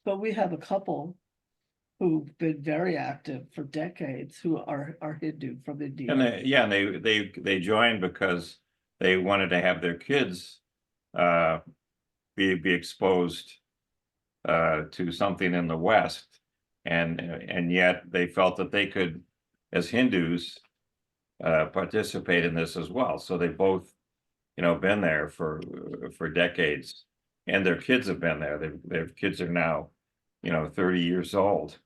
But we have a couple who've been very active for decades who are Hindu from India. And they joined because they wanted to have their kids be exposed to something in the West, and yet they felt that they could, as Hindus, participate in this as well. So they both, been there for decades, and their kids have been there. Their kids are now, 30 years old.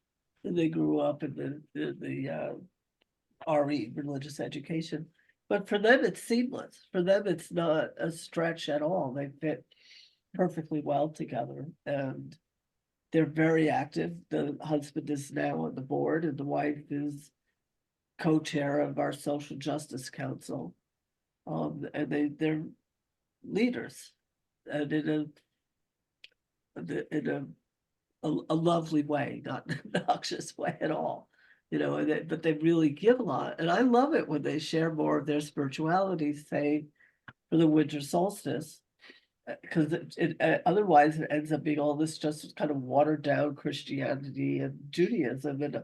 And they grew up in the RE, religious education. But for them, it's seamless. For them, it's not a stretch at all. They fit perfectly well together, and they're very active. The husband is now on the board, and the wife is co-chair of our Social Justice Council. And they're leaders, and in a lovely way, not an obnoxious way at all, but they really give a lot. And I love it when they share more of their spirituality, say, for the winter solstice, because it otherwise it ends up being all this just kind of watered down Christianity and Judaism. And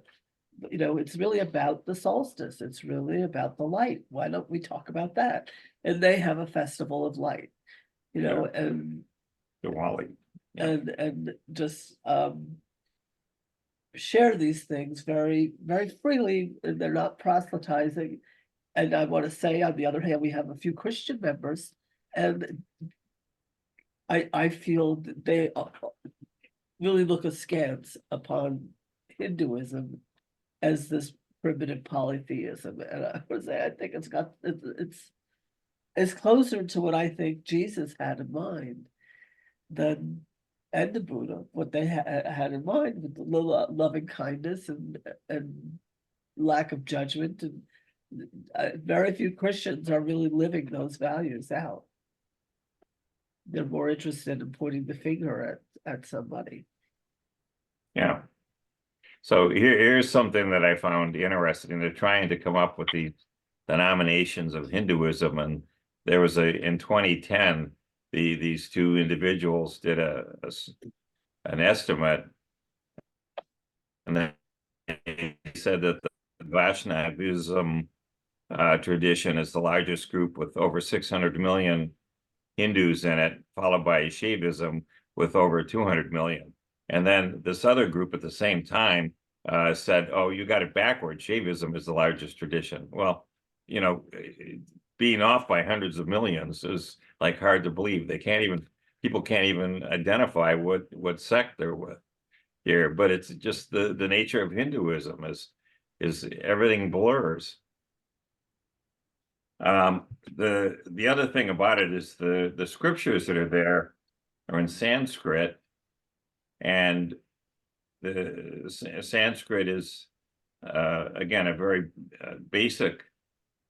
it's really about the solstice. It's really about the light. Why don't we talk about that? And they have a festival of light, and Diwali. and just share these things very, very freely, and they're not proselytizing. And I want to say, on the other hand, we have a few Christian members, and I feel that they really look askance upon Hinduism as this primitive polytheism. And I would say I think it's closer to what I think Jesus had in mind than and the Buddha, what they had in mind with the loving kindness and lack of judgment. And very few Christians are really living those values out. They're more interested in pointing the finger at somebody. Yeah. So here's something that I found interesting. They're trying to come up with the denominations of Hinduism, and there was in 2010, these two individuals did an estimate, and then they said that the Vaishnavism tradition is the largest group with over 600 million Hindus in it, followed by Shaivism with over 200 million. And then this other group at the same time said, oh, you got it backwards. Shaivism is the largest tradition. Well, being off by hundreds of millions is like hard to believe. People can't even identify what sect they're with here, but it's just the nature of Hinduism is everything blurs. The other thing about it is the scriptures that are there are in Sanskrit, and the Sanskrit is again a very basic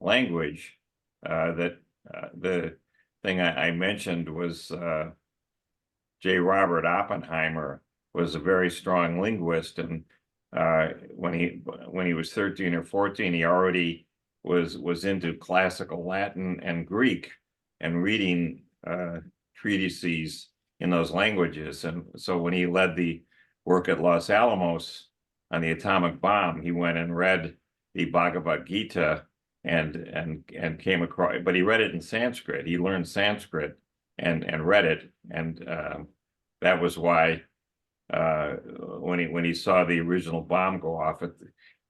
language. That the thing I mentioned was J. Robert Oppenheimer was a very strong linguist, and when he was 13 or 14, he already was into classical Latin and Greek and reading treatises in those languages. And so when he led the work at Los Alamos on the atomic bomb, he went and read the Bhagavad Gita and came across, but he read it in Sanskrit. He learned Sanskrit and read it, and that was why when he saw the original bomb go off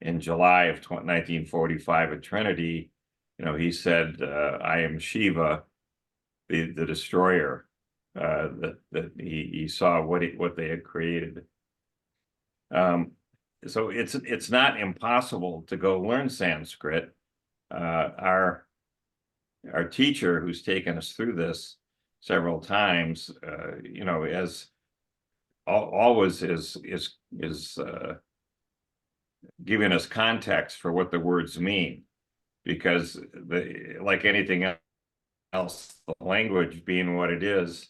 in July of 1945 at Trinity, he said, "I am Shiva, the destroyer." That he saw what they had created. So it's not impossible to go learn Sanskrit. Our teacher, who's taken us through this several times, as always is giving us context for what the words mean, because like anything else, the language being what it is,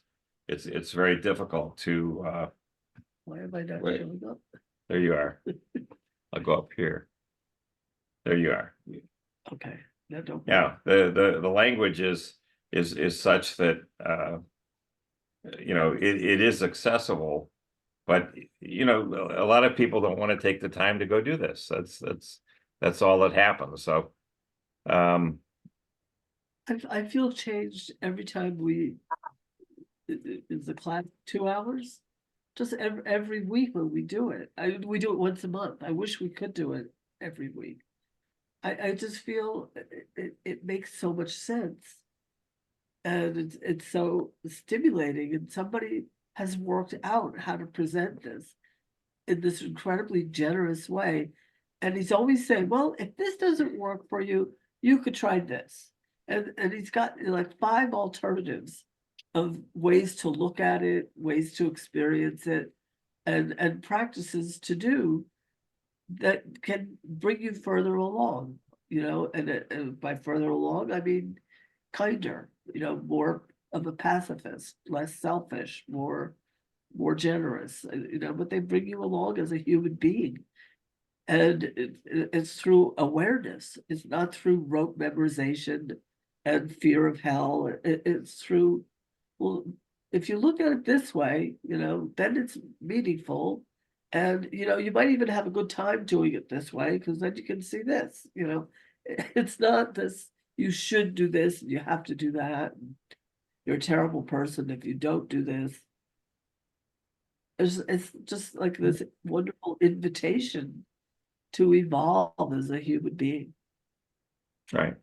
it's very difficult to. Why am I not Wait. showing up? There you are. I'll go up here. There you are. Okay, no, don't. Yeah, the language is such that it is accessible, but a lot of people don't want to take the time to go do this. That's all that happens. So I feel changed every time is the class 2 hours? Just every week when we do it. We do it once a month. I wish we could do it every week. I just feel it makes so much sense. And it's so stimulating, and somebody has worked out how to present this in this incredibly generous way. And he's always saying, well, if this doesn't work for you, you could try this. And he's got like 5 alternatives of ways to look at it, ways to experience it, and practices to do that can bring you further along, and by further along, I mean kinder, more of a pacifist, less selfish, more generous, but they bring you along as a human being. And it's through awareness. It's not through rote memorization and fear of hell. It's through, well, if you look at it this way, then it's meaningful. And, you might even have a good time doing it this way, because then you can see this, it's not this, you should do this and you have to do that. You're a terrible person if you don't do this. It's just like this wonderful invitation to evolve as a human being. right.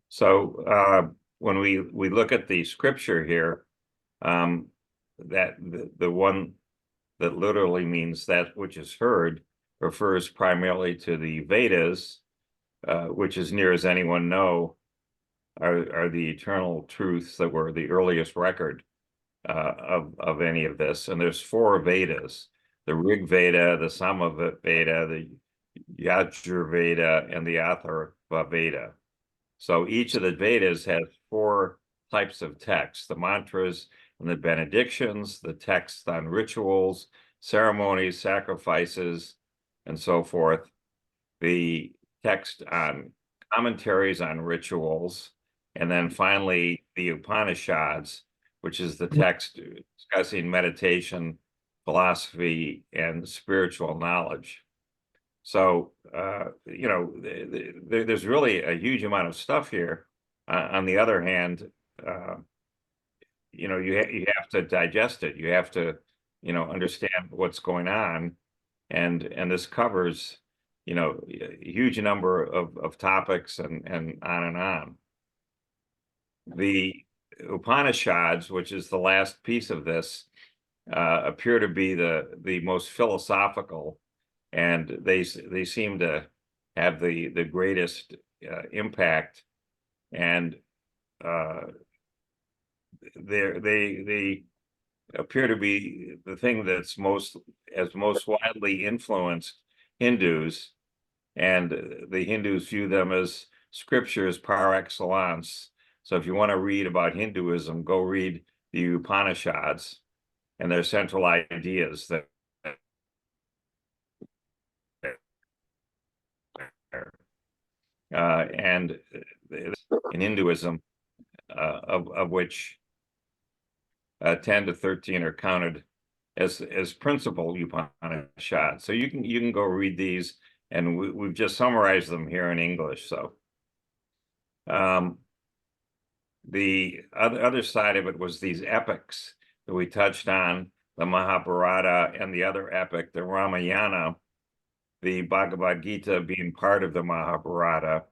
So when we look at the scripture here, that the one that literally means that which is heard refers primarily to the Vedas, which, as near as anyone know, are the eternal truths that were the earliest record of any of this. And there's 4 Vedas: the Rig Veda, the Sama Veda, the Yajur Veda, and the Atharva Veda. So each of the Vedas has 4 types of texts: the mantras and the benedictions, the texts on rituals, ceremonies, sacrifices, and so forth, the text on commentaries on rituals, and then finally the Upanishads, which is the text discussing meditation, philosophy, and spiritual knowledge. So, there's really a huge amount of stuff here. On the other hand, you have to digest it. You have to, understand what's going on, and this covers, a huge number of topics and on and on. The Upanishads, which is the last piece of this, appear to be the most philosophical, and they seem to have the greatest impact, and they appear to be the thing that's most widely influenced Hindus, and the Hindus view them as scriptures par excellence. So if you want to read about Hinduism, go read the Upanishads and their central ideas that and in Hinduism, of which 10 to 13 are counted as principal Upanishads. So you can go read these, and we've just summarized them here in English. So the other side of it was these epics that we touched on, the Mahabharata and the other epic, the Ramayana, the Bhagavad Gita being part of the Mahabharata,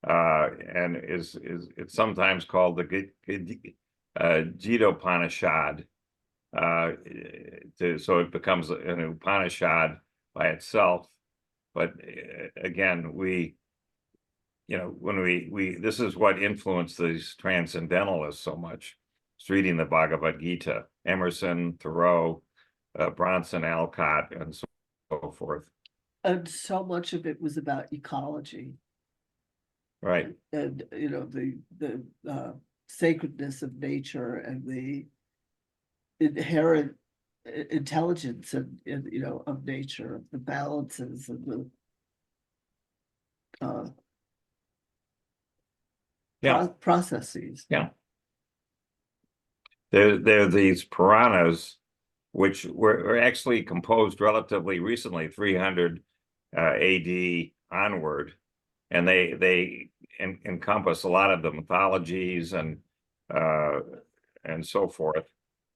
and it's sometimes called the Gita-upanishad. So it becomes an Upanishad by itself. But again, when we this is what influenced these transcendentalists so much. It's reading the Bhagavad Gita, Emerson, Thoreau, Bronson Alcott, and so forth. And so much of it was about ecology Right. and, the sacredness of nature and the inherent intelligence and, of nature, the balances and the Yeah. processes. Yeah. There are these Puranas, which were actually composed relatively recently, 300 AD onward, and they encompass a lot of the mythologies and so forth.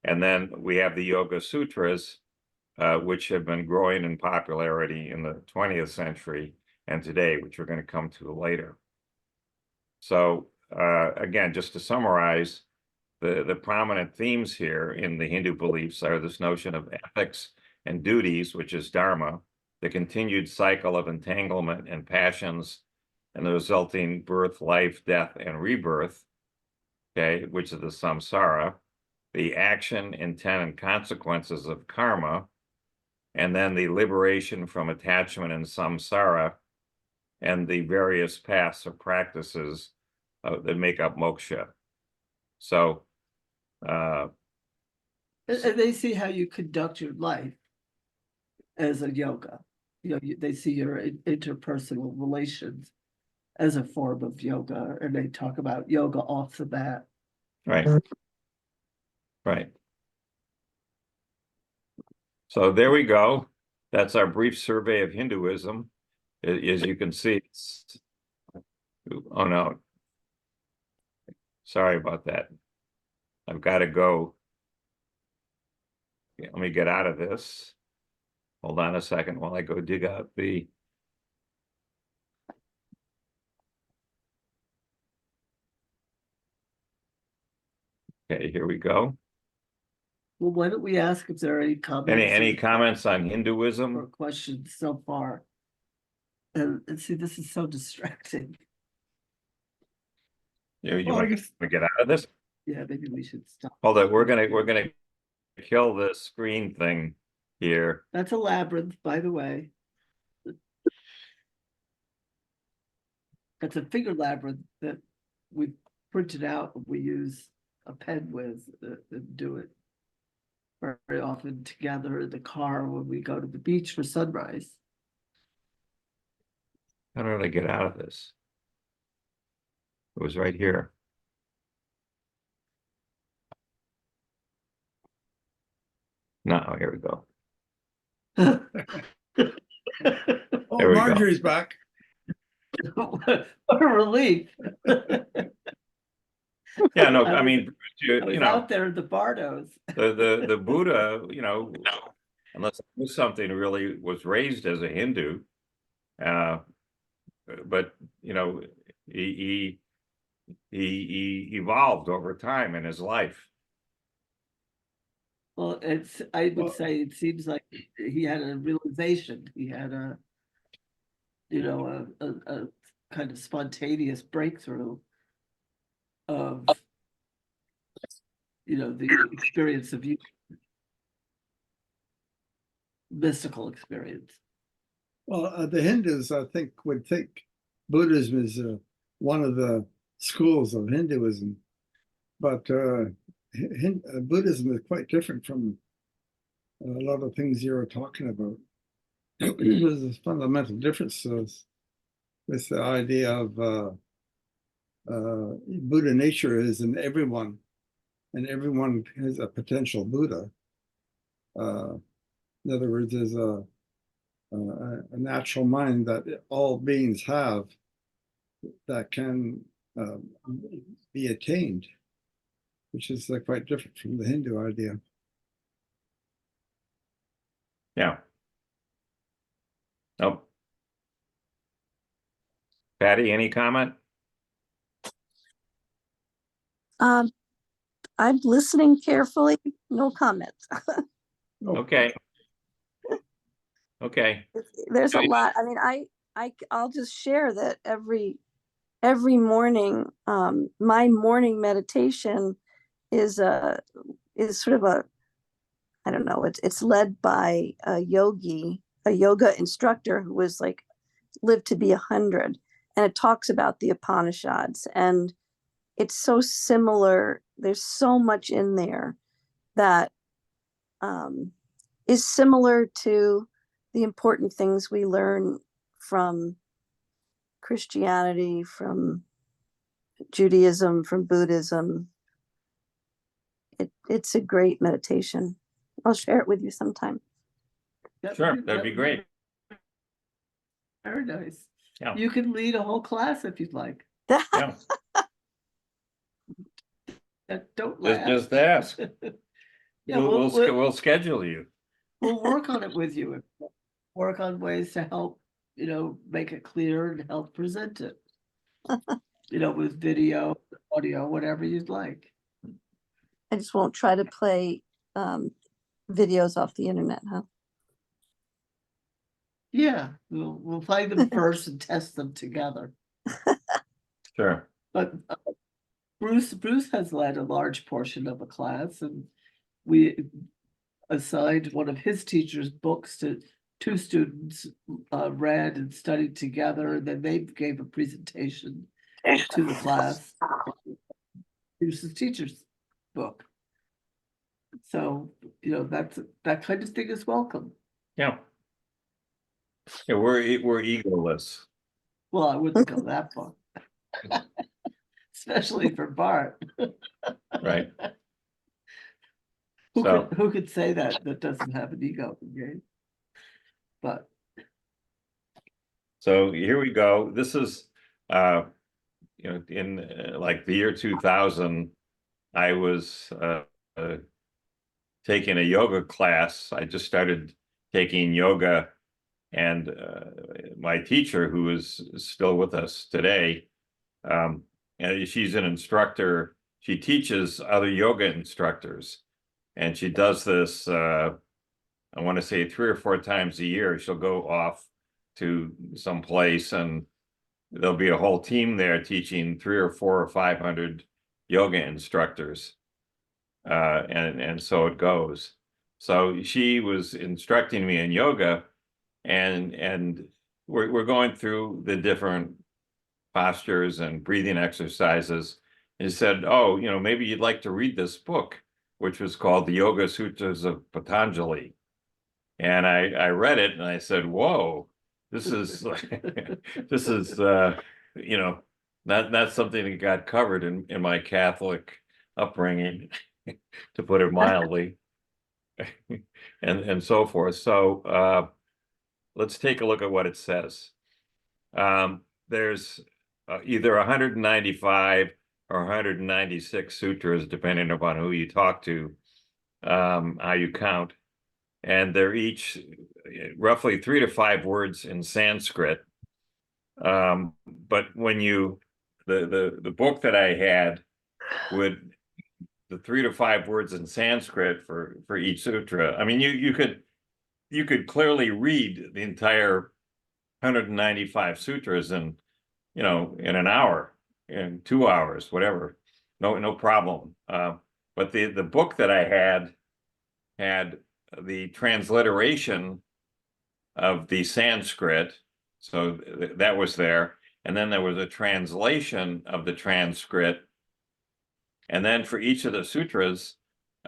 And then we have the Yoga Sutras, which have been growing in popularity in the 20th century and today, which we're going to come to later. So again, just to summarize, the prominent themes here in the Hindu beliefs are this notion of ethics and duties, which is dharma, the continued cycle of entanglement and passions, and the resulting birth, life, death, and rebirth, okay, which is the samsara, the action, intent, and consequences of karma, and then the liberation from attachment and samsara, and the various paths or practices that make up moksha. So, And they see how you conduct your life as a yoga. They see your interpersonal relations as a form of yoga, and they talk about yoga off the bat. right. Right. So there we go. That's our brief survey of Hinduism. As you can see, oh no. Sorry about that. I've got to go. Let me get out of this. Hold on a second while I go dig out the. Okay, here we go. Well, why don't we ask if there are any comments? Any comments on or Hinduism? questions so far? And see, this is so distracting. You Well, I want guess to get out of this? Yeah, maybe we should stop. Hold on, we're gonna kill this screen thing here. That's a labyrinth, by the way. That's a figure labyrinth that we printed out. We use a pen with and do it very often together in the car when we go to the beach for sunrise. How do I get out of this? It was right here. No, here we go. oh, There we go. Marjorie's back. What a relief. Yeah, no, I I was- mean, I was you know, out there in the Bardos. the Buddha, unless it was something really was raised as a Hindu, but he evolved over time in his life. Well, I would Well- say it seems like he had a realization. He had a kind of spontaneous breakthrough of, the experience of mystical experience. Well, the Hindus, I think, would think Buddhism is one of the schools of Hinduism, but Buddhism is quite different from a lot of things you're talking about. There's a fundamental difference with the idea of Buddha nature is in everyone, and everyone has a potential Buddha. In other words, there's a natural mind that all beings have that can be attained, which is quite different from the Hindu idea. Yeah. Nope. Patty, any comment? I'm listening carefully, no comments. Okay. Okay. There's a lot. I mean, I'll just share that every morning, my morning meditation is sort of I don't know, it's led by a yoga instructor who was lived to be 100, and it talks about the Upanishads, and it's so similar. There's so much in there that is similar to the important things we learn from Christianity, from Judaism, from Buddhism. It's a great meditation. I'll share it with you sometime. Sure, that'd be great. Very nice. Yeah. You can lead a whole class if you'd like. Yeah. Don't laugh. Just ask. Yeah, We'll schedule you. we'll work on it with you. Work on ways to help, make it clear and help present it. With video, audio, whatever you'd like. I just won't try to play videos off the internet, huh? Yeah, we'll play them first and test them together. Sure. But Bruce has led a large portion of a class, and we assigned one of his teacher's books to two students, read and studied together, and then they gave a presentation to the class. Bruce's teacher's book. So, that kind of thing is welcome. Yeah. Yeah, we're egoless. Well, I wouldn't go that far. Especially for Bart. Right. Who could say that doesn't have an ego, okay? But So here we go. This is in the year 2000, I was taking a yoga class. I just started taking yoga, and my teacher, who is still with us today, and she's an instructor. She teaches other yoga instructors, and she does this, I want to say 3 or 4 times a year. She'll go off to some place, and there'll be a whole team there teaching 300 or 400 or 500 yoga instructors. And so it goes. So she was instructing me in yoga, and we're going through the different postures and breathing exercises. And she said, "Oh, maybe you'd like to read this book," which was called the Yoga Sutras of Patanjali. And I read it, and I said, "Whoa, this is this is not something that got covered in my Catholic upbringing." To put it mildly, and so forth. So let's take a look at what it says. There's either 195 or 196 sutras, depending upon who you talk to, how you count, and they're each roughly 3 to 5 words in Sanskrit. But when the book that I had would the 3 to 5 words in Sanskrit for each sutra. I mean, you could clearly read the entire 195 sutras in in an hour, in 2 hours, whatever, no problem. But the book that I had the transliteration of the Sanskrit, so that was there, and then there was a translation of the Sanskrit. And then for each of the sutras,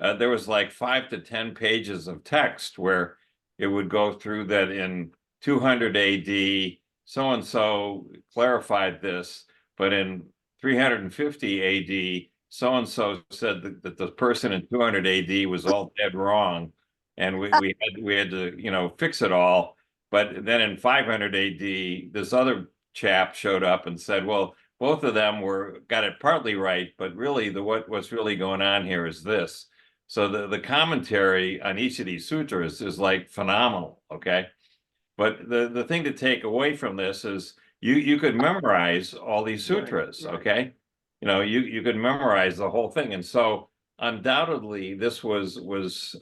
there was 5 to 10 pages of text where it would go through that in 200 AD, so-and-so clarified this, but in 350 AD, so-and-so said that the person in 200 AD was all dead wrong. And we had to, fix it all. But then in 500 AD, this other chap showed up and said, well, both of them got it partly right, but really what's really going on here is this. So the commentary on each of these sutras is like phenomenal, okay? But the thing to take away from this is you could memorize all these sutras, right. okay? You know, you could memorize the whole thing. And so undoubtedly this was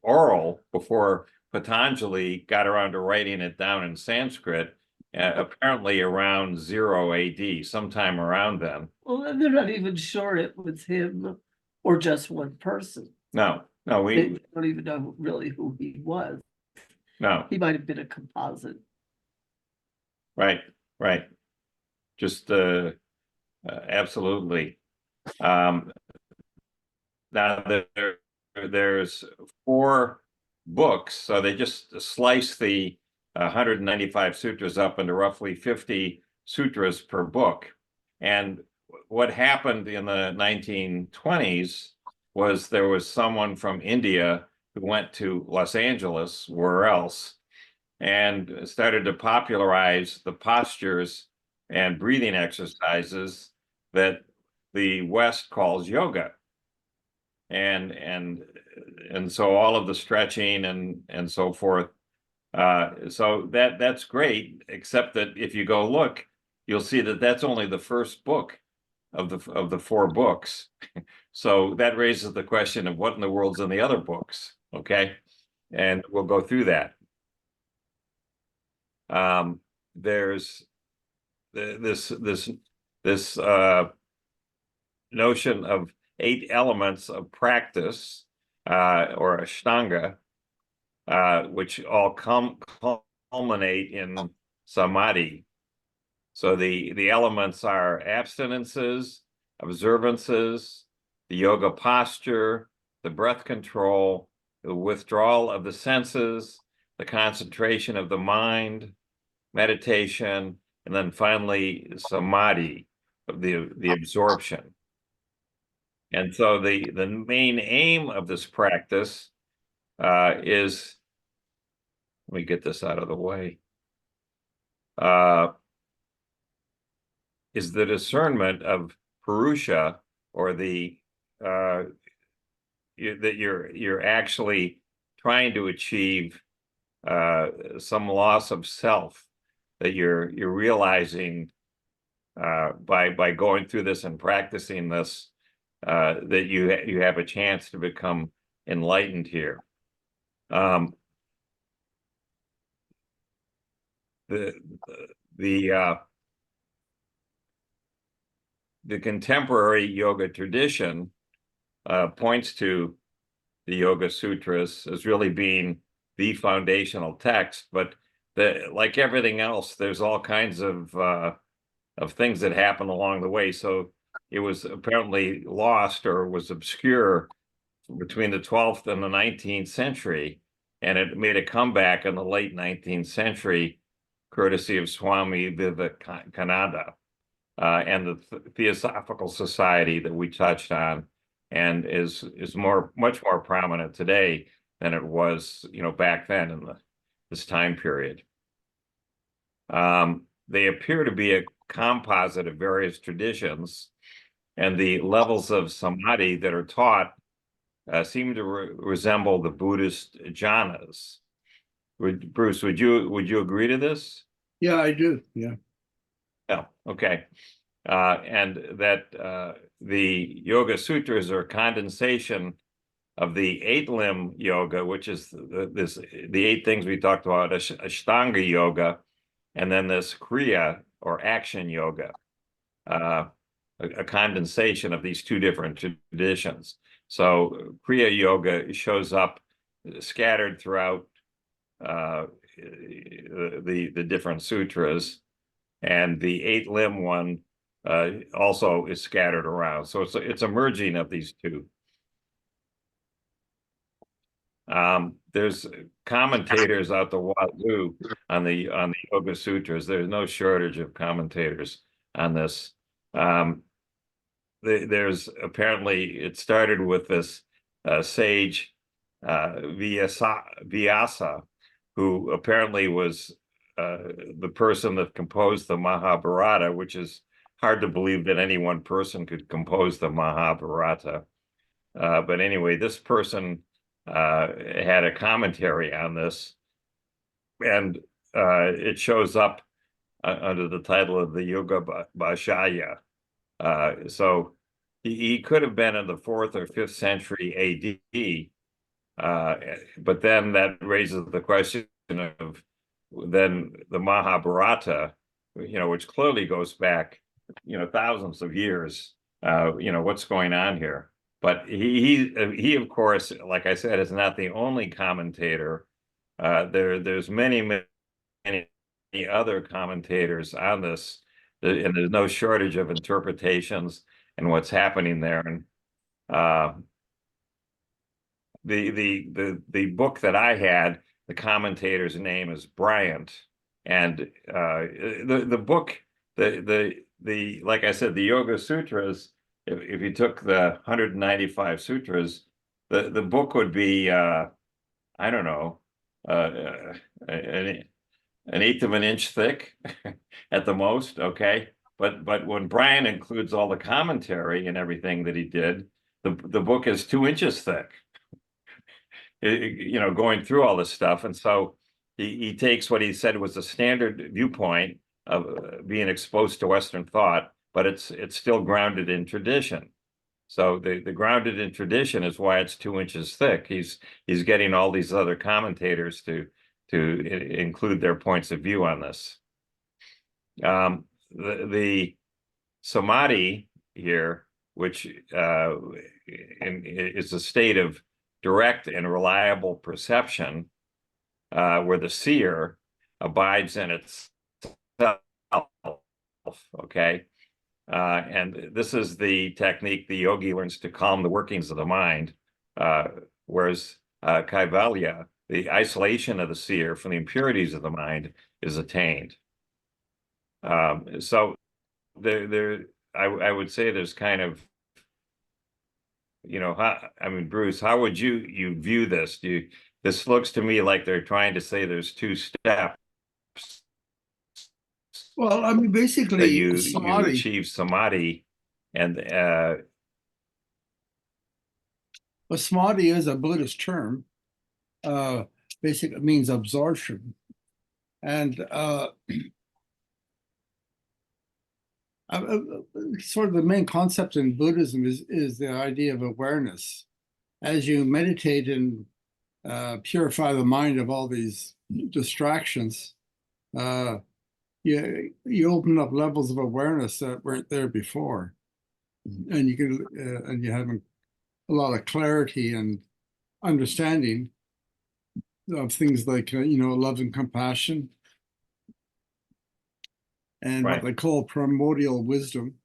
oral before Patanjali got around to writing it down in Sanskrit, apparently around 0 AD, sometime around then. Well, and they're not even sure it was him or just one person. No, They we don't even know really who he was. no, He might have been a composite. right, right. Just absolutely. Now there's 4 books, so they just slice the 195 sutras up into roughly 50 sutras per book. And what happened in the 1920s was there was someone from India who went to Los Angeles, where else, and started to popularize the postures and breathing exercises that the West calls yoga. And so all of the stretching and so forth. So that's great, except that if you go look, you'll see that that's only the first book of the 4 books. So that raises the question of what in the world's in the other books, okay? And we'll go through that. There's this notion of 8 elements of practice, or Ashtanga, which all culminate in samadhi. So the elements are abstinences, observances, the yoga posture, the breath control, the withdrawal of the senses, the concentration of the mind, meditation, and then finally samadhi, the absorption. And so the main aim of this practice is, let me get this out of the way, is the discernment of Purusha, or that you're actually trying to achieve some loss of self, that you're realizing by going through this and practicing this, that you have a chance to become enlightened here. The contemporary yoga tradition points to the Yoga Sutras as really being the foundational text, but like everything else, there's all kinds of things that happen along the way. So it was apparently lost or was obscure between the 12th and the 19th century, and it made a comeback in the late 19th century, courtesy of Swami Vivekananda and the Theosophical Society that we touched on, and is much more prominent today than it was, back then in this time period. They appear to be a composite of various traditions, and the levels of samadhi that are taught seem to resemble the Buddhist jhanas. Bruce, would you agree to this? Yeah, I do. Yeah. Oh, okay. And that the Yoga Sutras are a condensation of the 8-limb yoga, which is the 8 things we talked about, Ashtanga yoga, and then this Kriya or action yoga, a condensation of these 2 different traditions. So Kriya yoga shows up scattered throughout the different sutras, and the 8-limb one also is scattered around. So it's a merging of these 2. There's commentators out the wazoo on the Yoga Sutras. There's no shortage of commentators on this. There's apparently, it started with this sage Vyasa, who apparently was the person that composed the Mahabharata, which is hard to believe that any one person could compose the Mahabharata. But anyway, this person had a commentary on this, and it shows up under the title of the Yoga Bhashaya. So he could have been in the 4th or 5th century AD, but then that raises the question of then the Mahabharata, which clearly goes back, thousands of years. What's going on here? But he of course, like I said, is not the only commentator. There's many other commentators on this, and there's no shortage of interpretations and what's happening there. And the book that I had, the commentator's name is Bryant, and the book, like I said, the Yoga Sutras. If you took the 195 sutras, the book would be I don't know, an eighth of an inch thick at the most. Okay, but when Brian includes all the commentary and everything that he did, the book is 2 inches thick. Going through all this stuff, and so he takes what he said was a standard viewpoint of being exposed to Western thought, but it's still grounded in tradition. So the grounded in tradition is why it's 2 inches thick. He's getting all these other commentators to include their points of view on this. The samadhi here, which is a state of direct and reliable perception, where the seer abides in itself. Okay. And this is the technique the yogi learns to calm the workings of the mind, whereas kaivalya, the isolation of the seer from the impurities of the mind, is attained. So I would say there's kind of, Bruce, how would you view this? This looks to me like they're trying to say there's 2 steps. Well, basically, that you samadhi, achieve samadhi, and well, samadhi is a Buddhist term. Basically, it means absorption, and sort of the main concept in Buddhism is the idea of awareness. As you meditate and purify the mind of all these distractions, you open up levels of awareness that weren't there before, and you're having a lot of clarity and understanding of things like love and compassion, and Right. what they call primordial wisdom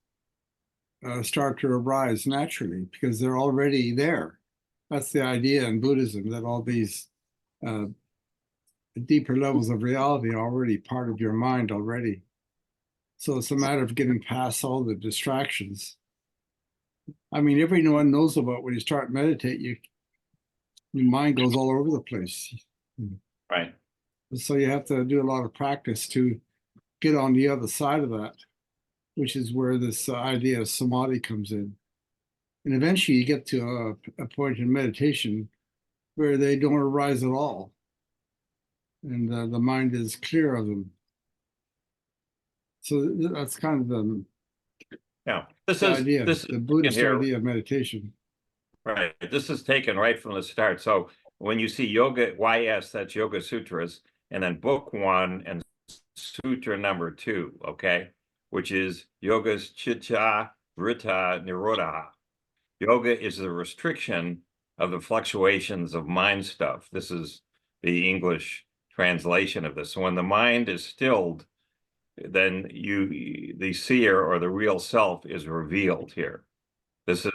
start to arise naturally because they're already there. That's the idea in Buddhism, that all these deeper levels of reality are already part of your mind already. So it's a matter of getting past all the distractions. Everyone knows about when you start meditate, your mind goes all over the place. right. So you have to do a lot of practice to get on the other side of that, which is where this idea of samadhi comes in. And eventually you get to a point in meditation where they don't arise at all. And the mind is clear of them. So that's kind of the idea, the Buddhist idea of meditation. Right. This is taken right from the start. So when you see yoga, YS, that's Yoga Sutras, and then book 1 and sutra number 2, okay, which is Yoga's Chitta Vritta Nirodha. Yoga is the restriction of the fluctuations of mind stuff. This is the English translation of this. So when the mind is stilled, then the seer or the real self is revealed here. This is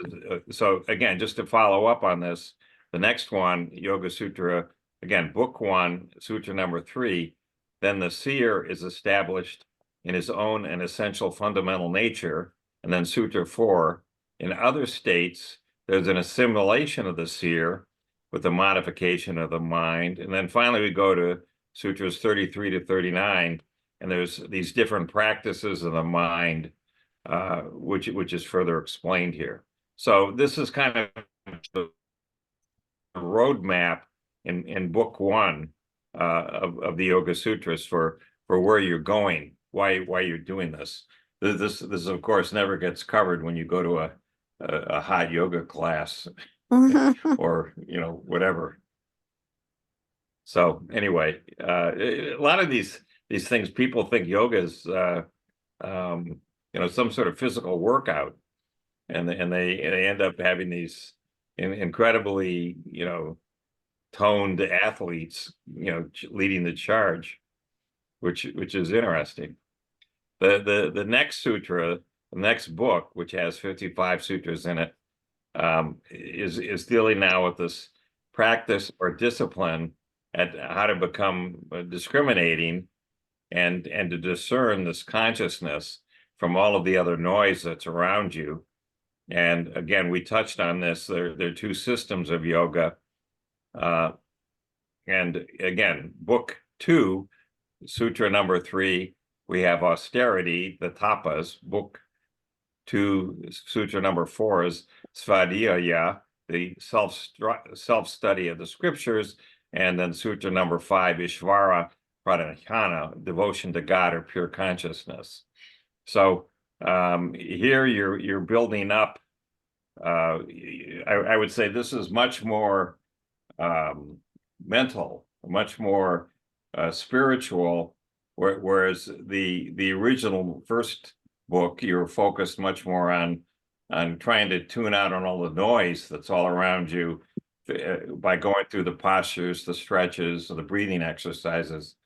so again, just to follow up on this, the next one, Yoga Sutra, again, book 1, sutra number 3, then the seer is established in his own and essential fundamental nature. And then sutra 4, in other states, there's an assimilation of the seer with the modification of the mind. And then finally, we go to sutras 33 to 39, and there's these different practices of the mind which is further explained here. So this is kind of the roadmap in book one of the Yoga Sutras for where you're going, why you're doing this. This of course never gets covered when you go to a hot yoga class or whatever. So anyway, a lot of these things, people think yoga is some sort of physical workout, and they end up having these incredibly toned athletes leading the charge, which is interesting. The next sutra, the next book, which has 55 sutras in it, is dealing now with this practice or discipline at how to become discriminating and to discern this consciousness from all of the other noise that's around you. And again, we touched on this. There are two systems of yoga. And again, book 2, sutra number 3, we have austerity, the tapas. Book 2, sutra number 4 is svadhyaya, the self-study of the scriptures. And then sutra number 5, Ishvara Pranayana, devotion to God or pure consciousness. So here you're building up. I would say this is much more mental, much more spiritual, whereas the original first book, you were focused much more on trying to tune out on all the noise that's all around you by going through the postures, the stretches, the breathing exercises,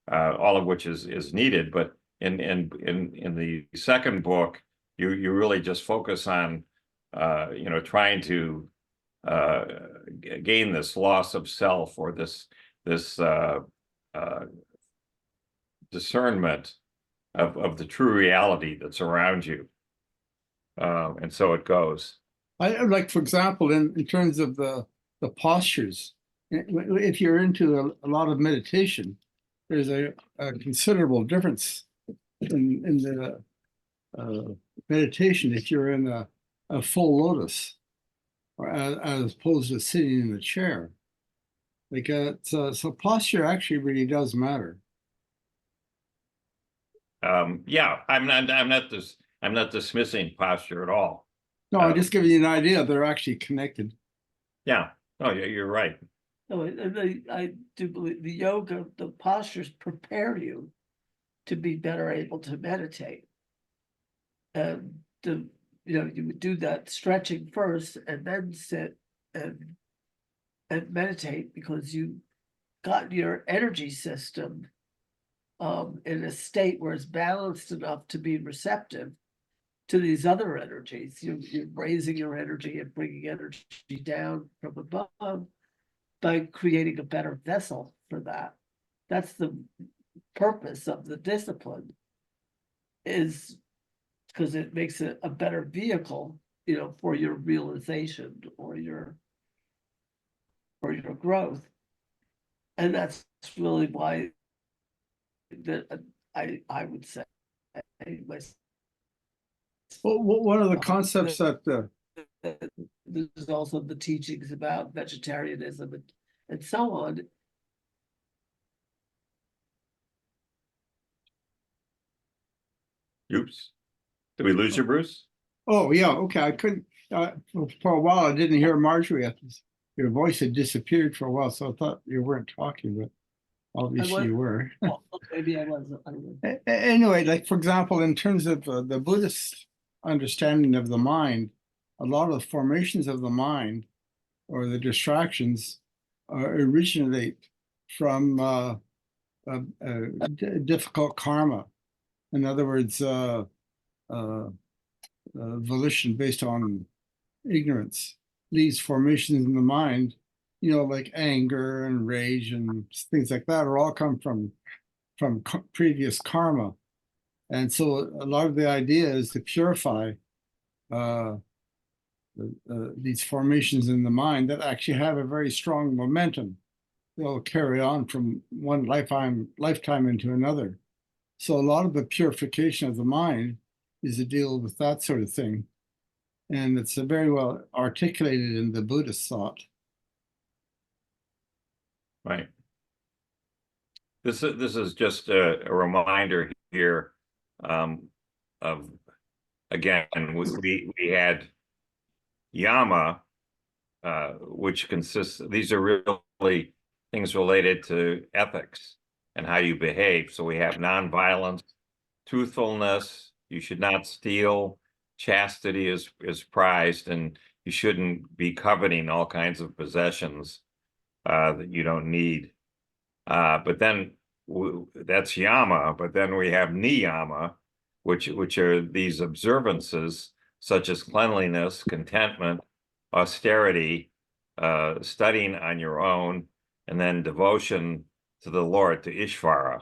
all of which is needed. But in the second book, you really just focus on trying to gain this loss of self, or this discernment of the true reality that's around you. And so it goes. I like, for example, in terms of the postures, if you're into a lot of meditation, there's a considerable difference in the meditation if you're in a full lotus, or as opposed to sitting in a chair. Like so posture actually really does matter. Yeah, I'm not dismissing posture at all. No, I'm just giving you an idea. They're actually connected. Yeah. Oh, yeah, you're right. No, I do believe the yoga, the postures prepare you to be better able to meditate. And you would do that stretching first and then sit and meditate, because you got your energy system in a state where it's balanced enough to be receptive to these other energies. You're raising your energy and bringing energy down from above by creating a better vessel for that. That's the purpose of the discipline, is because it makes it a better vehicle, for your realization or your growth. And that's really why I would say Well, one of the concepts that there's also the teachings about vegetarianism and so on. Oops. Did we lose you, Bruce? oh yeah, okay, I couldn't for a while I didn't hear Marjorie. Your voice had disappeared for a while, so I thought you weren't talking, but obviously you were. Well, maybe I wasn't. I don't know. Anyway, like for example, in terms of the Buddhist understanding of the mind, a lot of the formations of the mind or the distractions originate from difficult karma. In other words, volition based on ignorance. These formations in the mind, like anger and rage and things like that, are all come from previous karma. And so a lot of the idea is to purify these formations in the mind that actually have a very strong momentum. They'll carry on from one lifetime into another. So a lot of the purification of the mind is to deal with that sort of thing. And it's very well articulated in the Buddhist thought. Right. This is just a reminder here of, again, we had yama, which consists, these are really things related to ethics and how you behave. So we have nonviolence, truthfulness, you should not steal, chastity is prized, and you shouldn't be coveting all kinds of possessions that you don't need. But then that's yama, but then we have niyama, which are these observances such as cleanliness, contentment, austerity, studying on your own, and then devotion to the Lord, to Ishvara,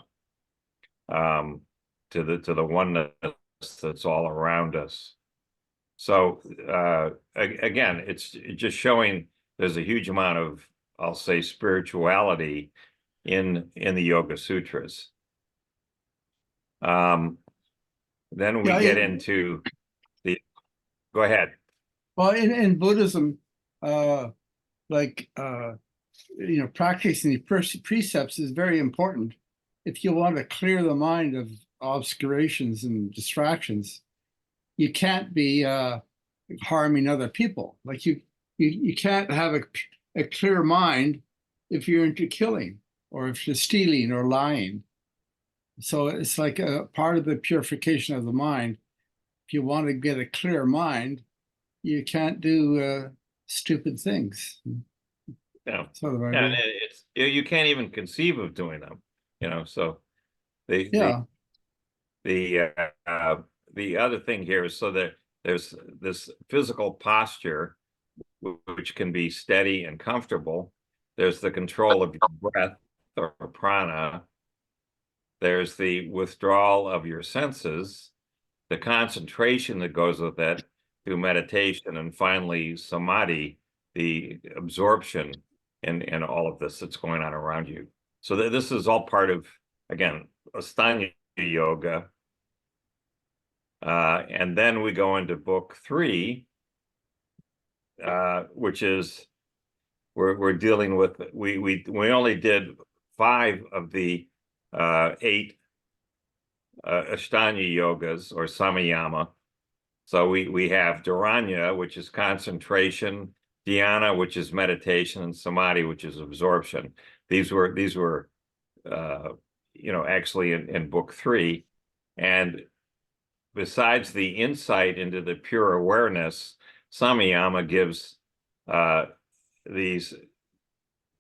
to the oneness that's all around us. So again, it's just showing there's a huge amount of, I'll say, spirituality in the Yoga Sutras. Then we get into the, go ahead. Well, in Buddhism, practicing the precepts is very important. If you want to clear the mind of obscurations and distractions, you can't be harming other people. Like you can't have a clear mind if you're into killing or if you're stealing or lying. So it's like a part of the purification of the mind. If you want to get a clear mind, you can't do stupid things. Yeah, Sort of idea. and it's, you can't even conceive of doing them, so the other thing here is, so that there's this physical posture which can be steady and comfortable. There's the control of your breath or prana. There's the withdrawal of your senses, the concentration that goes with that through meditation, and finally samadhi, the absorption in all of this that's going on around you. So this is all part of, again, Ashtanga yoga. And then we go into book 3, which is we're dealing with, we only did 5 of the 8 Ashtanga yogas or samayama. So we have dharana, which is concentration, dhyana, which is meditation, and samadhi, which is absorption. These were actually in book 3. And besides the insight into the pure awareness, samayama gives these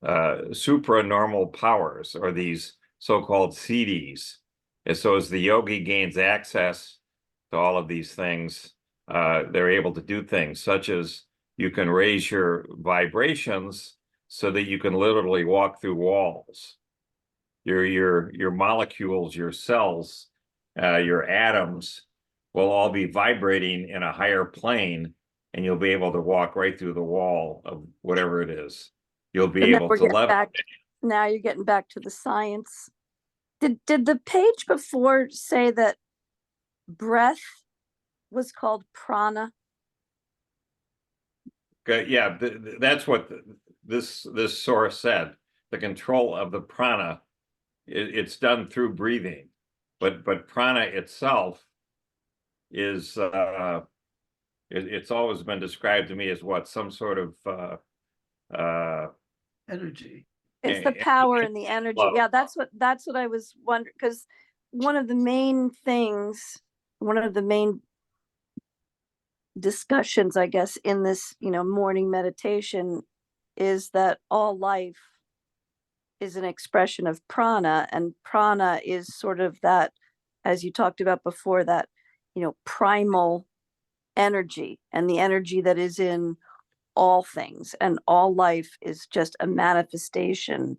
supranormal powers, or these so-called siddhis. And so as the yogi gains access to all of these things, they're able to do things such as you can raise your vibrations so that you can literally walk through walls. Your molecules, your cells, your atoms will all be vibrating in a higher plane, and you'll be able to walk right through the wall of whatever it is. You'll be able to levitate. Now you're getting back to the science. Did the page before say that breath was called prana? Yeah, that's what this source said. The control of the prana, it's done through breathing, but prana itself is it's always been described to me as what, some sort of Energy. It's the power and the energy. flow. Yeah, that's what I was wondering, because one of the main discussions, I guess, in this, morning meditation is that all life is an expression of prana, and prana is sort of that, as you talked about before, that, primal energy, and the energy that is in all things, and all life is just a manifestation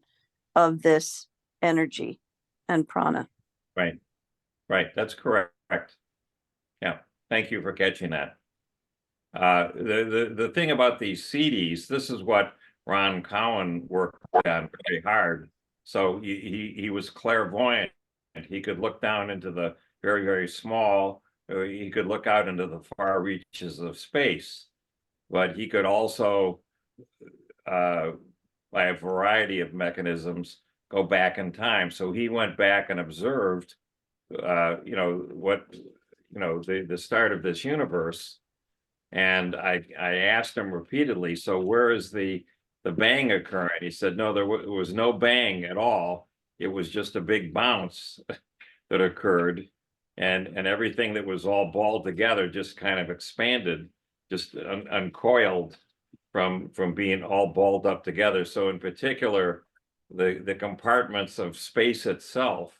of this energy and prana. Right. That's correct. Yeah. Thank you for catching that. The thing about these CDs, this is what Ron Cowan worked on very hard. So he was clairvoyant. He could look down into the very, very small he could look out into the far reaches of space, but he could also, by a variety of mechanisms, go back in time. So he went back and observed, the start of this universe. And I asked him repeatedly, so where is the bang occurring? He said, no, there was no bang at all. It was just a big bounce that occurred, and everything that was all balled together just kind of expanded, just uncoiled from being all balled up together. So in particular, the compartments of space itself,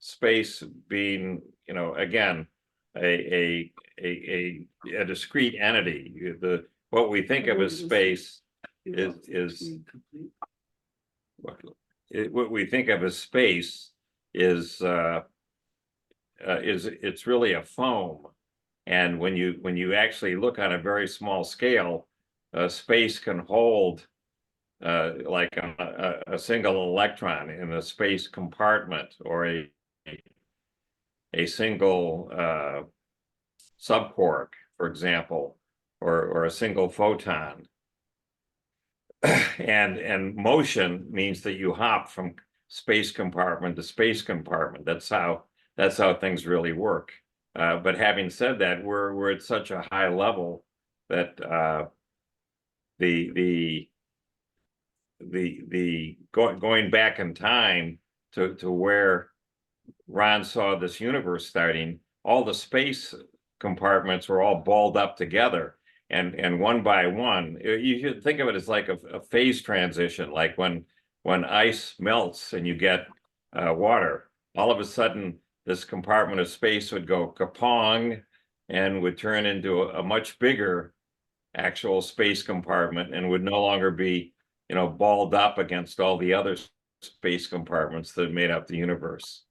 space being, again, a discrete entity. What we think of as space is what we think of as space is it's really a foam. And when you actually look on a very small scale, space can hold like a single electron in a space compartment, or a single subquark, for example, or a single photon. And motion means that you hop from space compartment to space compartment. That's how things really work. But having said that, we're at such a high level that going back in time to where Ron saw this universe starting, all the space compartments were all balled up together, and one by one, you should think of it as like a phase transition, like when ice melts and you get water. All of a sudden, this compartment of space would go kapong and would turn into a much bigger actual space compartment, and would no longer be, balled up against all the other space compartments that made up the universe.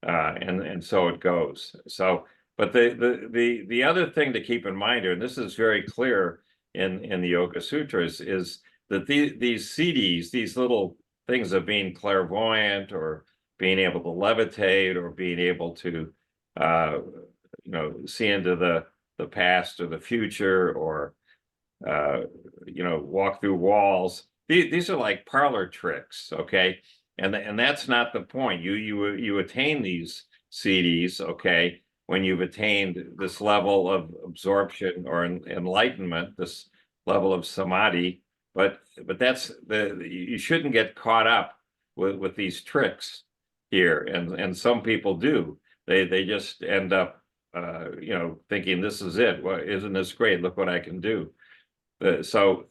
And so it goes. So, but the other thing to keep in mind here, and this is very clear in the Yoga Sutras, is that these siddhis, these little things of being clairvoyant, or being able to levitate, or being able to see into the past or the future, or walk through walls. These are like parlor tricks, okay? And that's not the point. You attain these siddhis, okay, when you've attained this level of absorption or enlightenment, this level of samadhi. But that's you shouldn't get caught up with these tricks here, and some people do. They just end up thinking this is it. Well, isn't this great? Look what I can do. So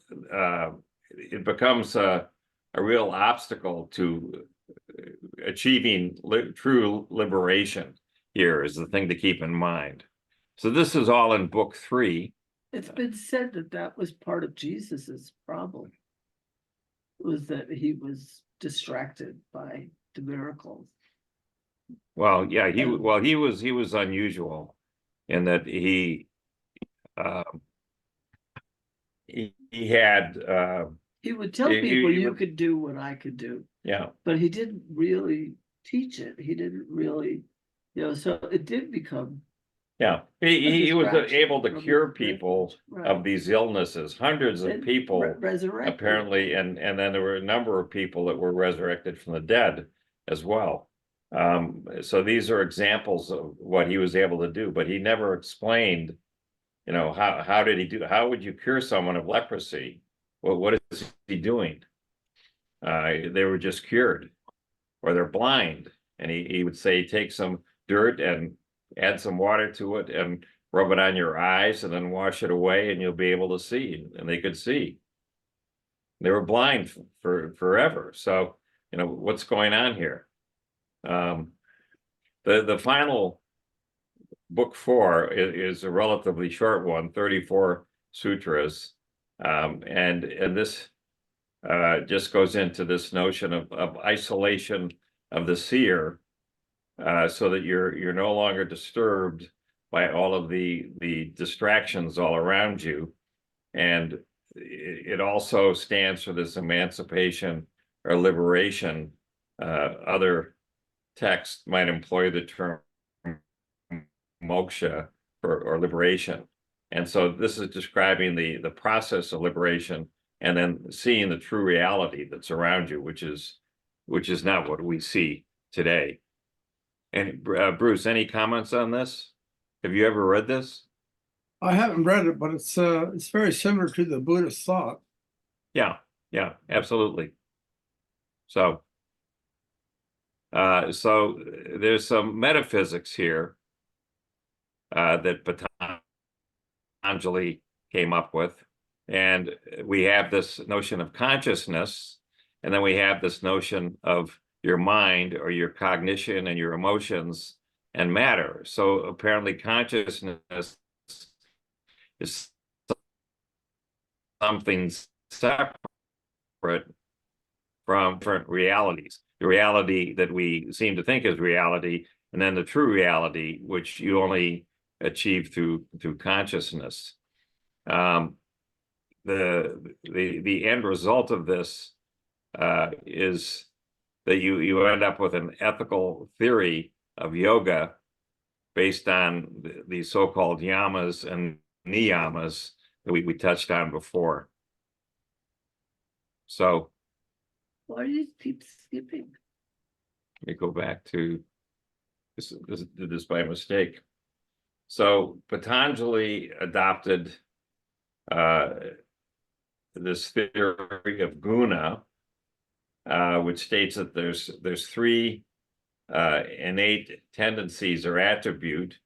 it becomes a real obstacle to achieving true liberation. Here is the thing to keep in mind. So this is all in book 3. It's been said that was part of Jesus's problem, was that he was distracted by the miracles. Well, yeah, he was unusual in that he had He would tell people, you could do what I could do. Yeah. But he didn't really teach it. He didn't really, so it did become. Yeah, he was able to cure people right. of these illnesses, hundreds of people resurrected. apparently, and then there were a number of people that were resurrected from the dead as well. So these are examples of what he was able to do, but he never explained, how did he do? How would you cure someone of leprosy? Well, what is he doing? They were just cured, or they're blind, and he would say, take some dirt and add some water to it and rub it on your eyes, and then wash it away, and you'll be able to see. And they could see. They were blind for forever. So, what's going on here? The final book 4 is a relatively short one, 34 sutras, and this just goes into this notion of isolation of the seer, so that you're no longer disturbed by all of the distractions all around you. And it also stands for this emancipation or liberation. Other texts might employ the term moksha or liberation. And so this is describing the process of liberation and then seeing the true reality that's around you, which is not what we see today. And Bruce, any comments on this? Have you ever read this? I haven't read it, but it's very similar to the Buddhist thought. Yeah, absolutely. So there's some metaphysics here that Patanjali came up with. And we have this notion of consciousness, and then we have this notion of your mind or your cognition and your emotions and matter. So apparently consciousness is something separate from different realities. The reality that we seem to think is reality, and then the true reality, which you only achieve through consciousness. The end result of this is that you end up with an ethical theory of yoga based on the so-called yamas and niyamas that we touched on before. So Why do you keep skipping? let me go back to this. Did this by mistake. So Patanjali adopted this theory of guna, which states that there's three innate tendencies or attribute.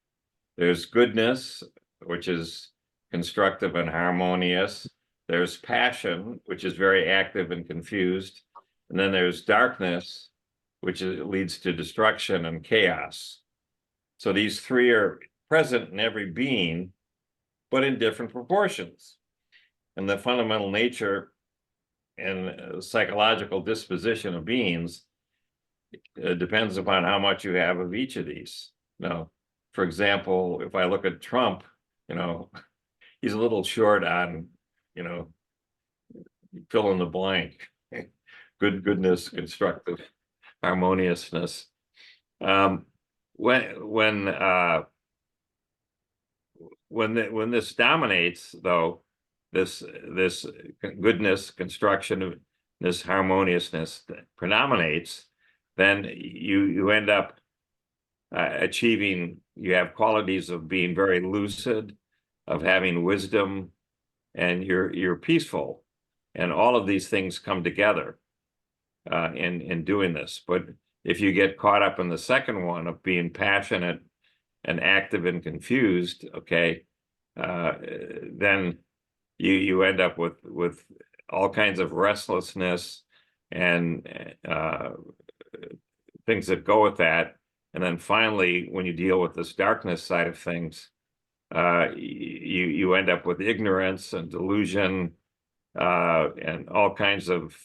There's goodness, which is constructive and harmonious. There's passion, which is very active and confused. And then there's darkness, which leads to destruction and chaos. So these three are present in every being, but in different proportions. And the fundamental nature and psychological disposition of beings depends upon how much you have of each of these. Now, for example, if I look at Trump, he's a little short on, fill in the blank. Goodness, constructive, harmoniousness. When this dominates, though, this goodness, construction, this harmoniousness predominates, then you end up achieving. You have qualities of being very lucid, of having wisdom, and you're peaceful, and all of these things come together in doing this. But if you get caught up in the second one of being passionate and active and confused, then you end up with all kinds of restlessness and things that go with that. And then finally, when you deal with this darkness side of things, you end up with ignorance and delusion and all kinds of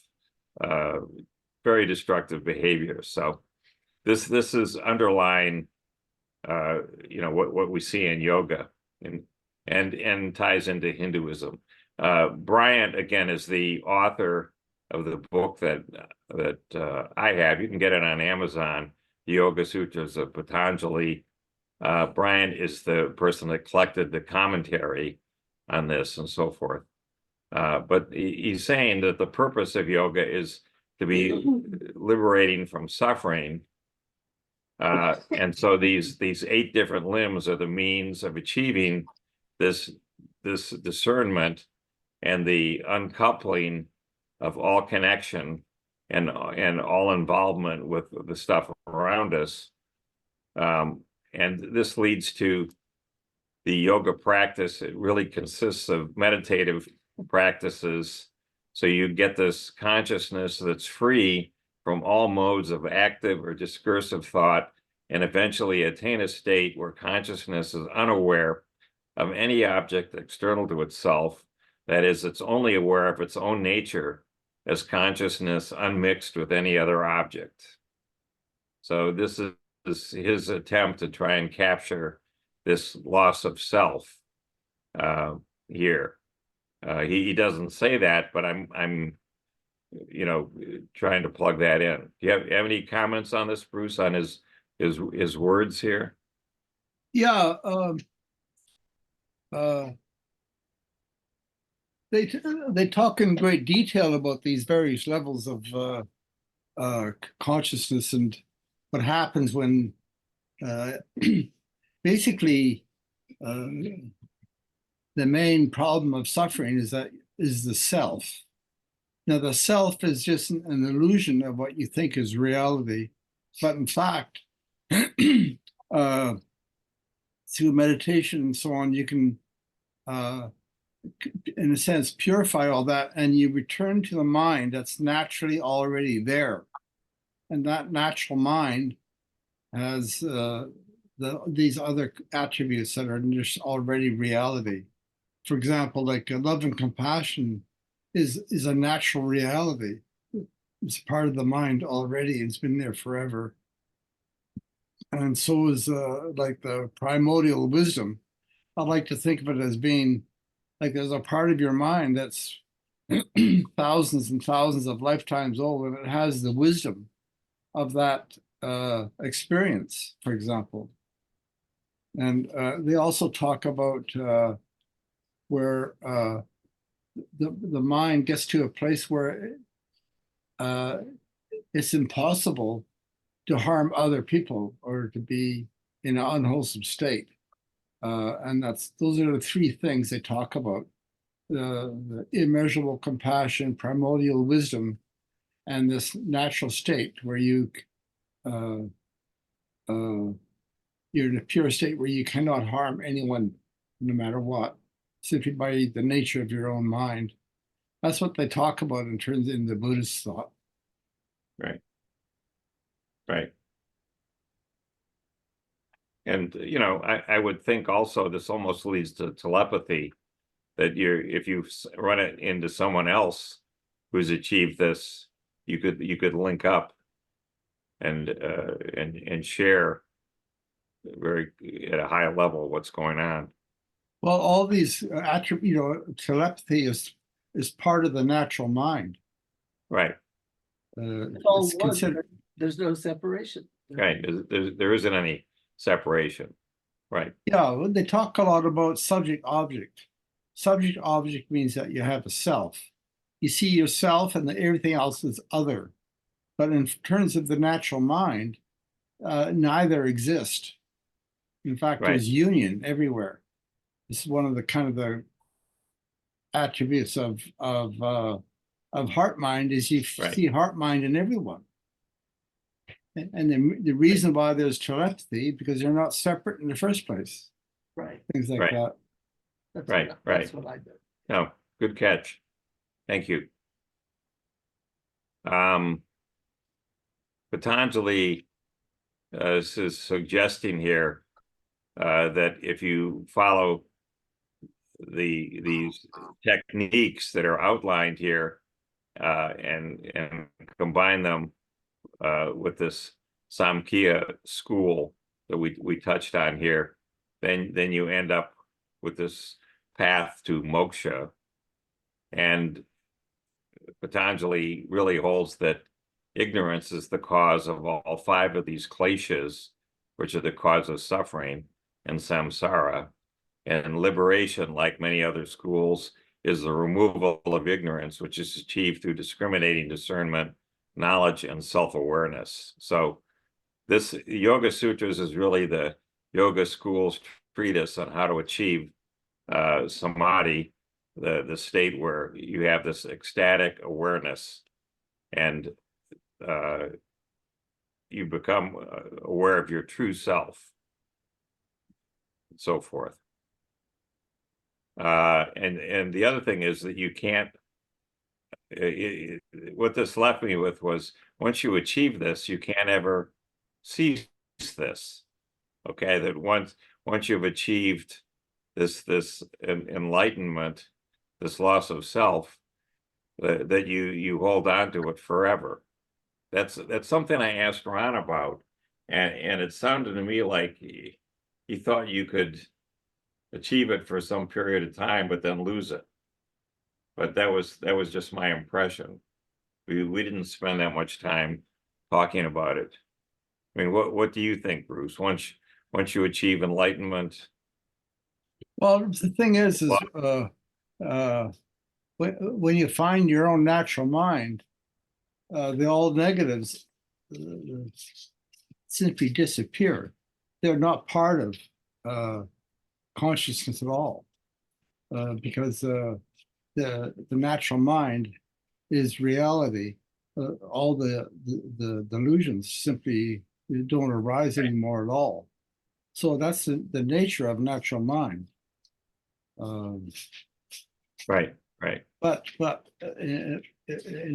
very destructive behavior. So this is underlying what we see in yoga and ties into Hinduism. Bryant, again, is the author of the book that I have. You can get it on Amazon, the Yoga Sutras of Patanjali. Bryant is the person that collected the commentary on this and so forth. But he's saying that the purpose of yoga is to be liberating from suffering. And so these 8 different limbs are the means of achieving this discernment and the uncoupling of all connection and all involvement with the stuff around us. And this leads to the yoga practice. It really consists of meditative practices. So you get this consciousness that's free from all modes of active or discursive thought, and eventually attain a state where consciousness is unaware of any object external to itself. That is, it's only aware of its own nature as consciousness unmixed with any other object. So this is his attempt to try and capture this loss of self here. He doesn't say that, but I'm trying to plug that in. Do you have any comments on this, Bruce, on his words here? Yeah, they talk in great detail about these various levels of consciousness and what happens when basically the main problem of suffering is the self. Now, the self is just an illusion of what you think is reality, but in fact, through meditation and so on, you can, in a sense, purify all that, and you return to the mind that's naturally already there, and that natural mind has these other attributes that are just already reality. For example, like love and compassion is a natural reality. It's part of the mind already. It's been there forever. And so is like the primordial wisdom. I like to think of it as being like there's a part of your mind that's thousands and thousands of lifetimes old, and it has the wisdom of that experience, for example. And they also talk about where the mind gets to a place where it's impossible to harm other people or to be in an unwholesome state. And those are the three things they talk about: the immeasurable compassion, primordial wisdom, and this natural state where uh, you're in a pure state where you cannot harm anyone, no matter what, simply by the nature of your own mind. That's what they talk about in terms in the Buddhist thought. Right. Right. And, you know, I would think also this almost leads to telepathy, that if you run it into someone else who's achieved this, you could link up and share very at a high level what's going on. Well, all these attributes, telepathy is part of the natural mind. Right. It's all It's one. considered, There's no separation. Right. There isn't any separation. Right. yeah, they talk a lot about subject object. Subject object means that you have a self. You see yourself and everything else is other. But in terms of the natural mind, neither exist. In fact, Right. there's union everywhere. This is one of the kind of the attributes of heart mind is you Right. see heart mind in everyone. And the reason why there's telepathy, because they're not separate in the first place. Right. Things like Right. that. That's Right, what, right. That's what I did. No, good catch. Thank you. Patanjali is suggesting here that if you follow these techniques that are outlined here and combine them with this Samkhya school that we touched on here, then you end up with this path to moksha. And Patanjali really holds that ignorance is the cause of all five of these kleshas, which are the cause of suffering and samsara. And liberation, like many other schools, is the removal of ignorance, which is achieved through discriminating discernment, knowledge, and self-awareness. So this Yoga Sutras is really the yoga school's treatise on how to achieve samadhi, the state where you have this ecstatic awareness and you become aware of your true self and so forth. And the other thing is that you can't, what this left me with was, once you achieve this, you can't ever cease this. Okay, that once you've achieved this enlightenment, this loss of self, that you hold on to it forever. That's something I asked Ron about, and it sounded to me like he thought you could achieve it for some period of time, but then lose it. But that was just my impression. We didn't spend that much time talking about it. I mean, what do you think, Bruce? once you achieve enlightenment? Well, the thing is when you find your own natural mind, the old negatives simply disappear. They're not part of consciousness at all, because the natural mind is reality. All the delusions simply don't arise anymore at all. So that's the nature of natural mind. Right, right. But in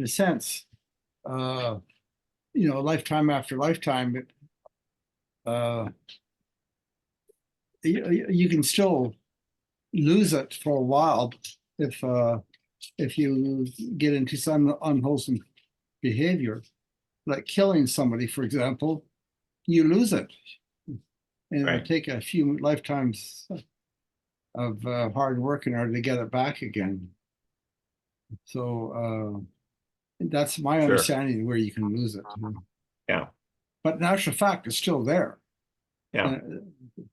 a sense, lifetime after lifetime, you can still lose it for a while if you get into some unwholesome behavior, like killing somebody, for example. You lose it, and it'll Right. take a few lifetimes of hard work in order to get it back again. So that's my Sure. understanding where you can lose it. Yeah, But in actual fact, it's still there. yeah,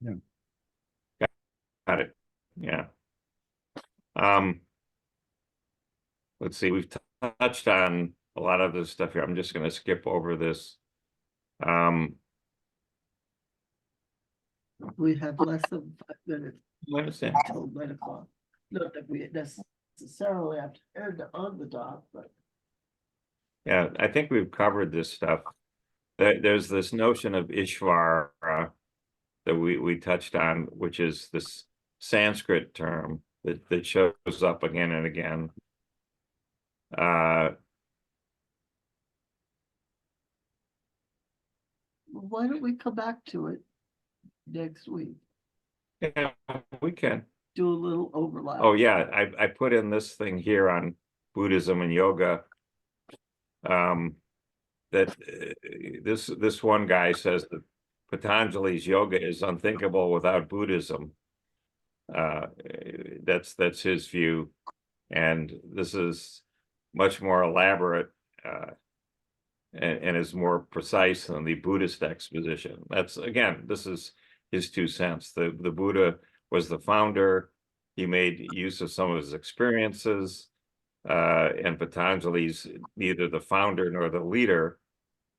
Yeah. got it. Yeah. Let's see, we've touched on a lot of this stuff here. I'm just going to skip over this. We have less than 5 minutes I understand. until 9 o'clock. Not that we necessarily have to end on the dot, but Yeah, I think we've covered this stuff. There's this notion of Ishvara that we touched on, which is this Sanskrit term that shows up again and again. why don't we come back to it next week? Yeah, we can. Do a little overlap. Oh yeah, I put in this thing here on Buddhism and yoga. That this one guy says that Patanjali's yoga is unthinkable without Buddhism. That's his view, and this is much more elaborate and is more precise than the Buddhist exposition. That's, again, this is his 2 cents. The Buddha was the founder. He made use of some of his experiences, and Patanjali's neither the founder nor the leader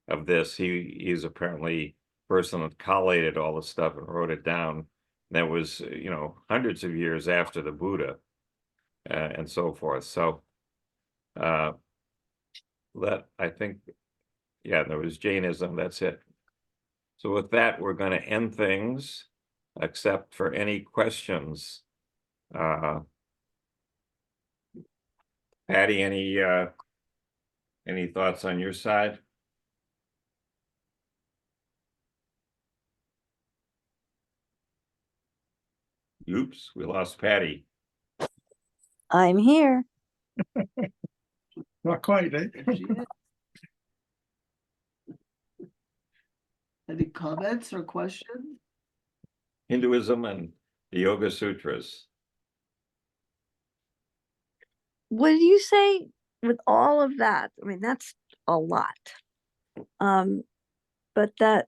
of this. He's apparently the person that collated all the stuff and wrote it down. That was, hundreds of years after the Buddha, and so forth. So that, I think, yeah, there was Jainism. That's it. So with that, we're going to end things, except for any questions. Patty, any thoughts on your side? Oops, we lost Patty. I'm here. Not quite, eh? There she is. Any comments or questions? Hinduism and the Yoga Sutras. What do you say with all of that? I mean, that's a lot. But that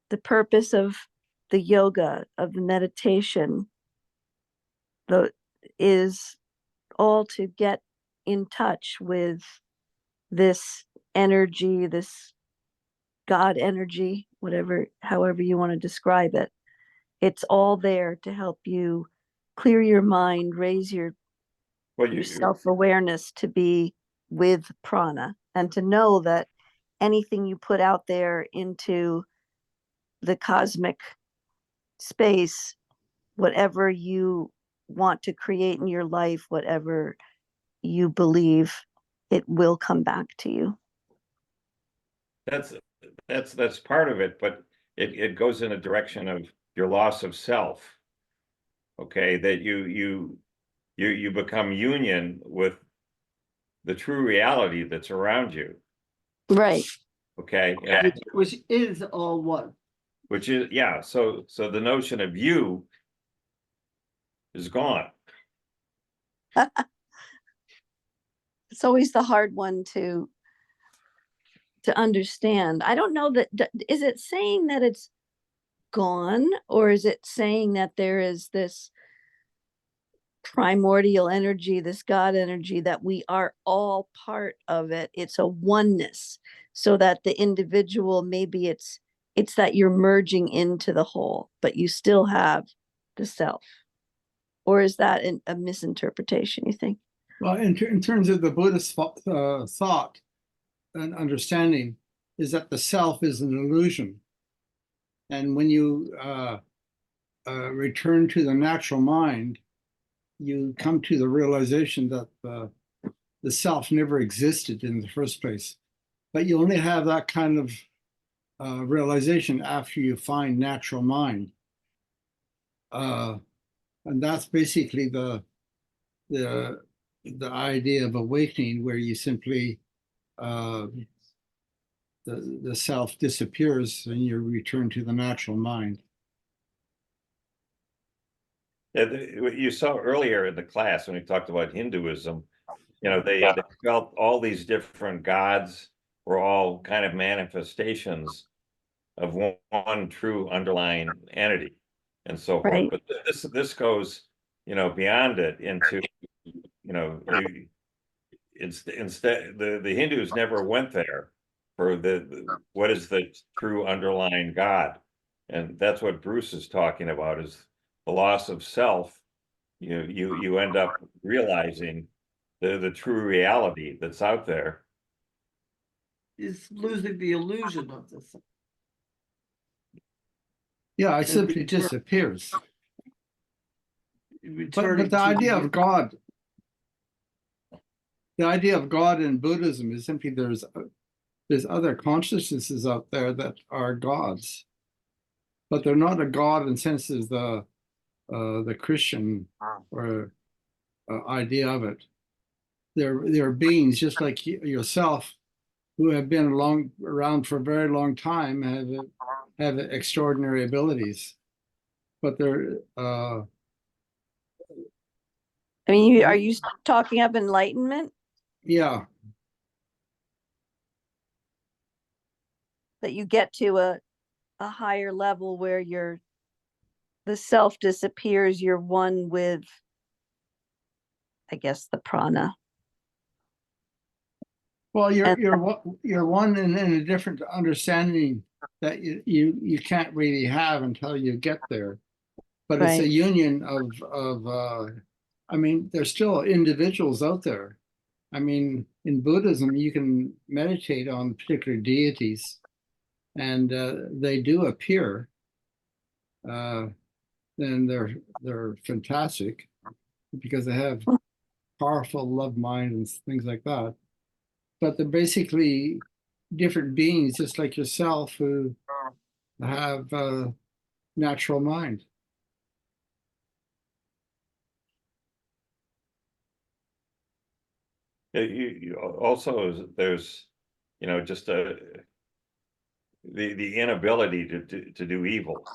the purpose of the yoga, of the meditation, is all to get in touch with this energy, this God energy, however you want to describe it. It's all there to help you clear your mind, raise your self-awareness to be with prana, and to know that anything you put out there into the cosmic space, whatever you want to create in your life, whatever you believe, it will come back to you. That's part of it, but it goes in a direction of your loss of self. Okay, that you become union with the true reality that's around you. Right. Okay. Which is all one. Which is, yeah, so the notion of you is gone. It's always the hard one to understand. I don't know that, is it saying that it's gone, or is it saying that there is this primordial energy, this God energy, that we are all part of it? It's a oneness, so that the individual, maybe it's that you're merging into the whole, but you still have the self. Or is that a misinterpretation, you think? Well, in terms of the Buddhist thought and understanding, is that the self is an illusion. And when you return to the natural mind, you come to the realization that the self never existed in the first place. But you only have that kind of realization after you find natural mind. And that's basically the idea of awakening, where you simply the self disappears and you return to the natural mind. What you saw earlier in the class when we talked about Hinduism, they felt all these different gods were all kind of manifestations of one true underlying entity and so forth. Right. But this goes, beyond it into, instead the Hindus never went there for what is the true underlying God, and that's what Bruce is talking about, is the loss of self. You end up realizing the true reality that's out there. Is losing the illusion of this. Yeah, it simply disappears. But Returning the to idea of God, the idea of God in Buddhism is simply there's other consciousnesses out there that are gods, but they're not a god in the sense of the Christian or idea of it. They're beings just like yourself, who have been around for a very long time, have extraordinary abilities, but they're I mean, are you talking of enlightenment? yeah. That you get to a higher level where the self disappears, you're one with, I guess, the prana. Well, And- you're one in a different understanding that you can't really have until you get there. But it's a Right. union of I mean, there's still individuals out there. I mean, in Buddhism, you can meditate on particular deities, and they do appear. And they're fantastic because they have powerful love mind and things like that. But they're basically different beings, just like yourself, who have a natural mind. You also, there's, just the inability to do evil,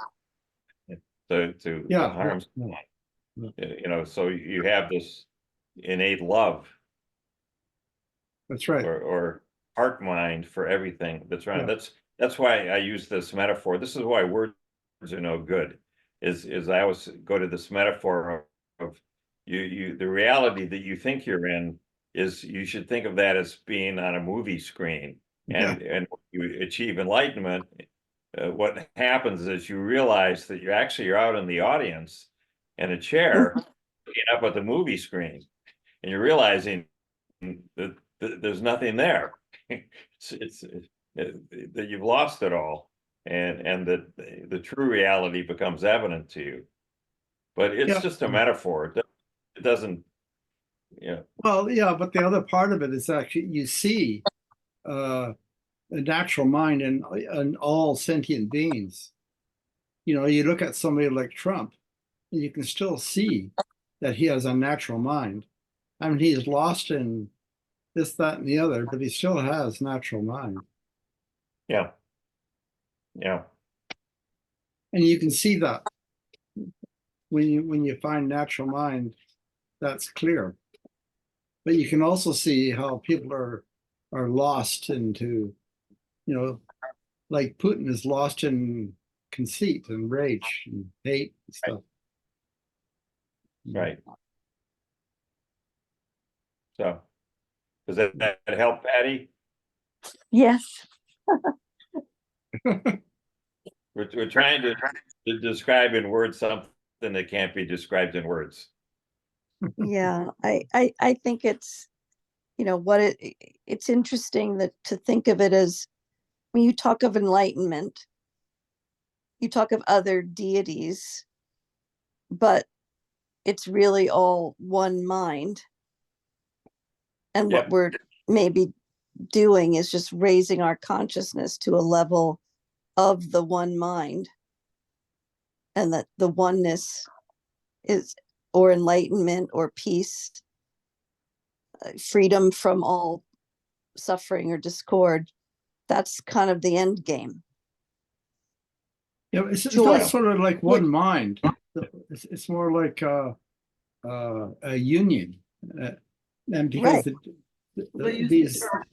to Yeah. harm. Yeah. So you have this innate love, That's right. or heart mind for everything that's around. Yeah. That's why I use this metaphor. This is why words are no good. Is I always go to this metaphor of the reality that you think you're in, is you should think of that as being on a movie screen. And you achieve enlightenment, what happens is you realize that you're out in the audience in a chair looking up at the movie screen, and you're realizing that there's nothing there. it's that you've lost it all, and that the true reality becomes evident to you. But it's just a metaphor. It doesn't. Well, yeah, but the other part of it is actually you see a natural mind in all sentient beings. You look at somebody like Trump, and you can still see that he has a natural mind. I mean, he's lost in this, that, and the other, but he still has natural mind. Yeah. And you can see that when you find natural mind, that's clear. But you can also see how people are lost into, like Putin is lost in conceit and rage and hate and stuff. Right. So, does that help, Patty? Yes. We're trying to describe in words something that can't be described in words. Yeah. I think it's, you know, it's interesting that to think of it as when you talk of enlightenment, you talk of other deities, but it's really all one mind. And what Yeah. we're maybe doing is just raising our consciousness to a level of the one mind, and that the oneness is, or enlightenment or peace, freedom from all suffering or discord. That's kind of the end game. Yeah, it's Joy. not sort of like one mind. It's more like a union. And because Right. They use these the term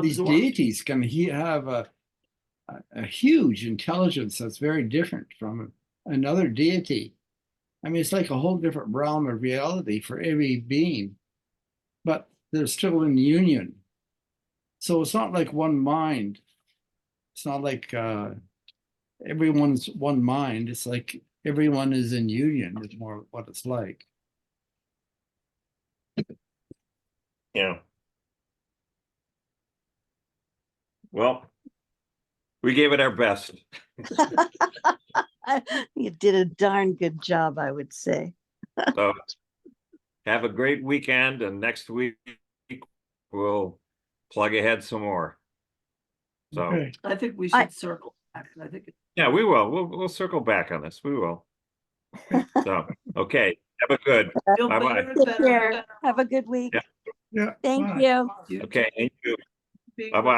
these absorb. deities can have a huge intelligence that's very different from another deity. I mean, it's like a whole different realm of reality for every being, but they're still in union. So it's not like one mind. It's not like everyone's one mind. It's like everyone is in union is more what it's like. Yeah. Well, we gave it our best. You did a darn good job, I would say. So have a great weekend, and next week we'll plug ahead some more. So Okay. I think we should circle back. I think yeah, we will. We'll circle back on this. We will. So okay, have a good. feel Bye-bye. better and Take better. care. Have a good week. Yeah. Yeah. Thank bye. you. You Okay, and you. being Bye-bye.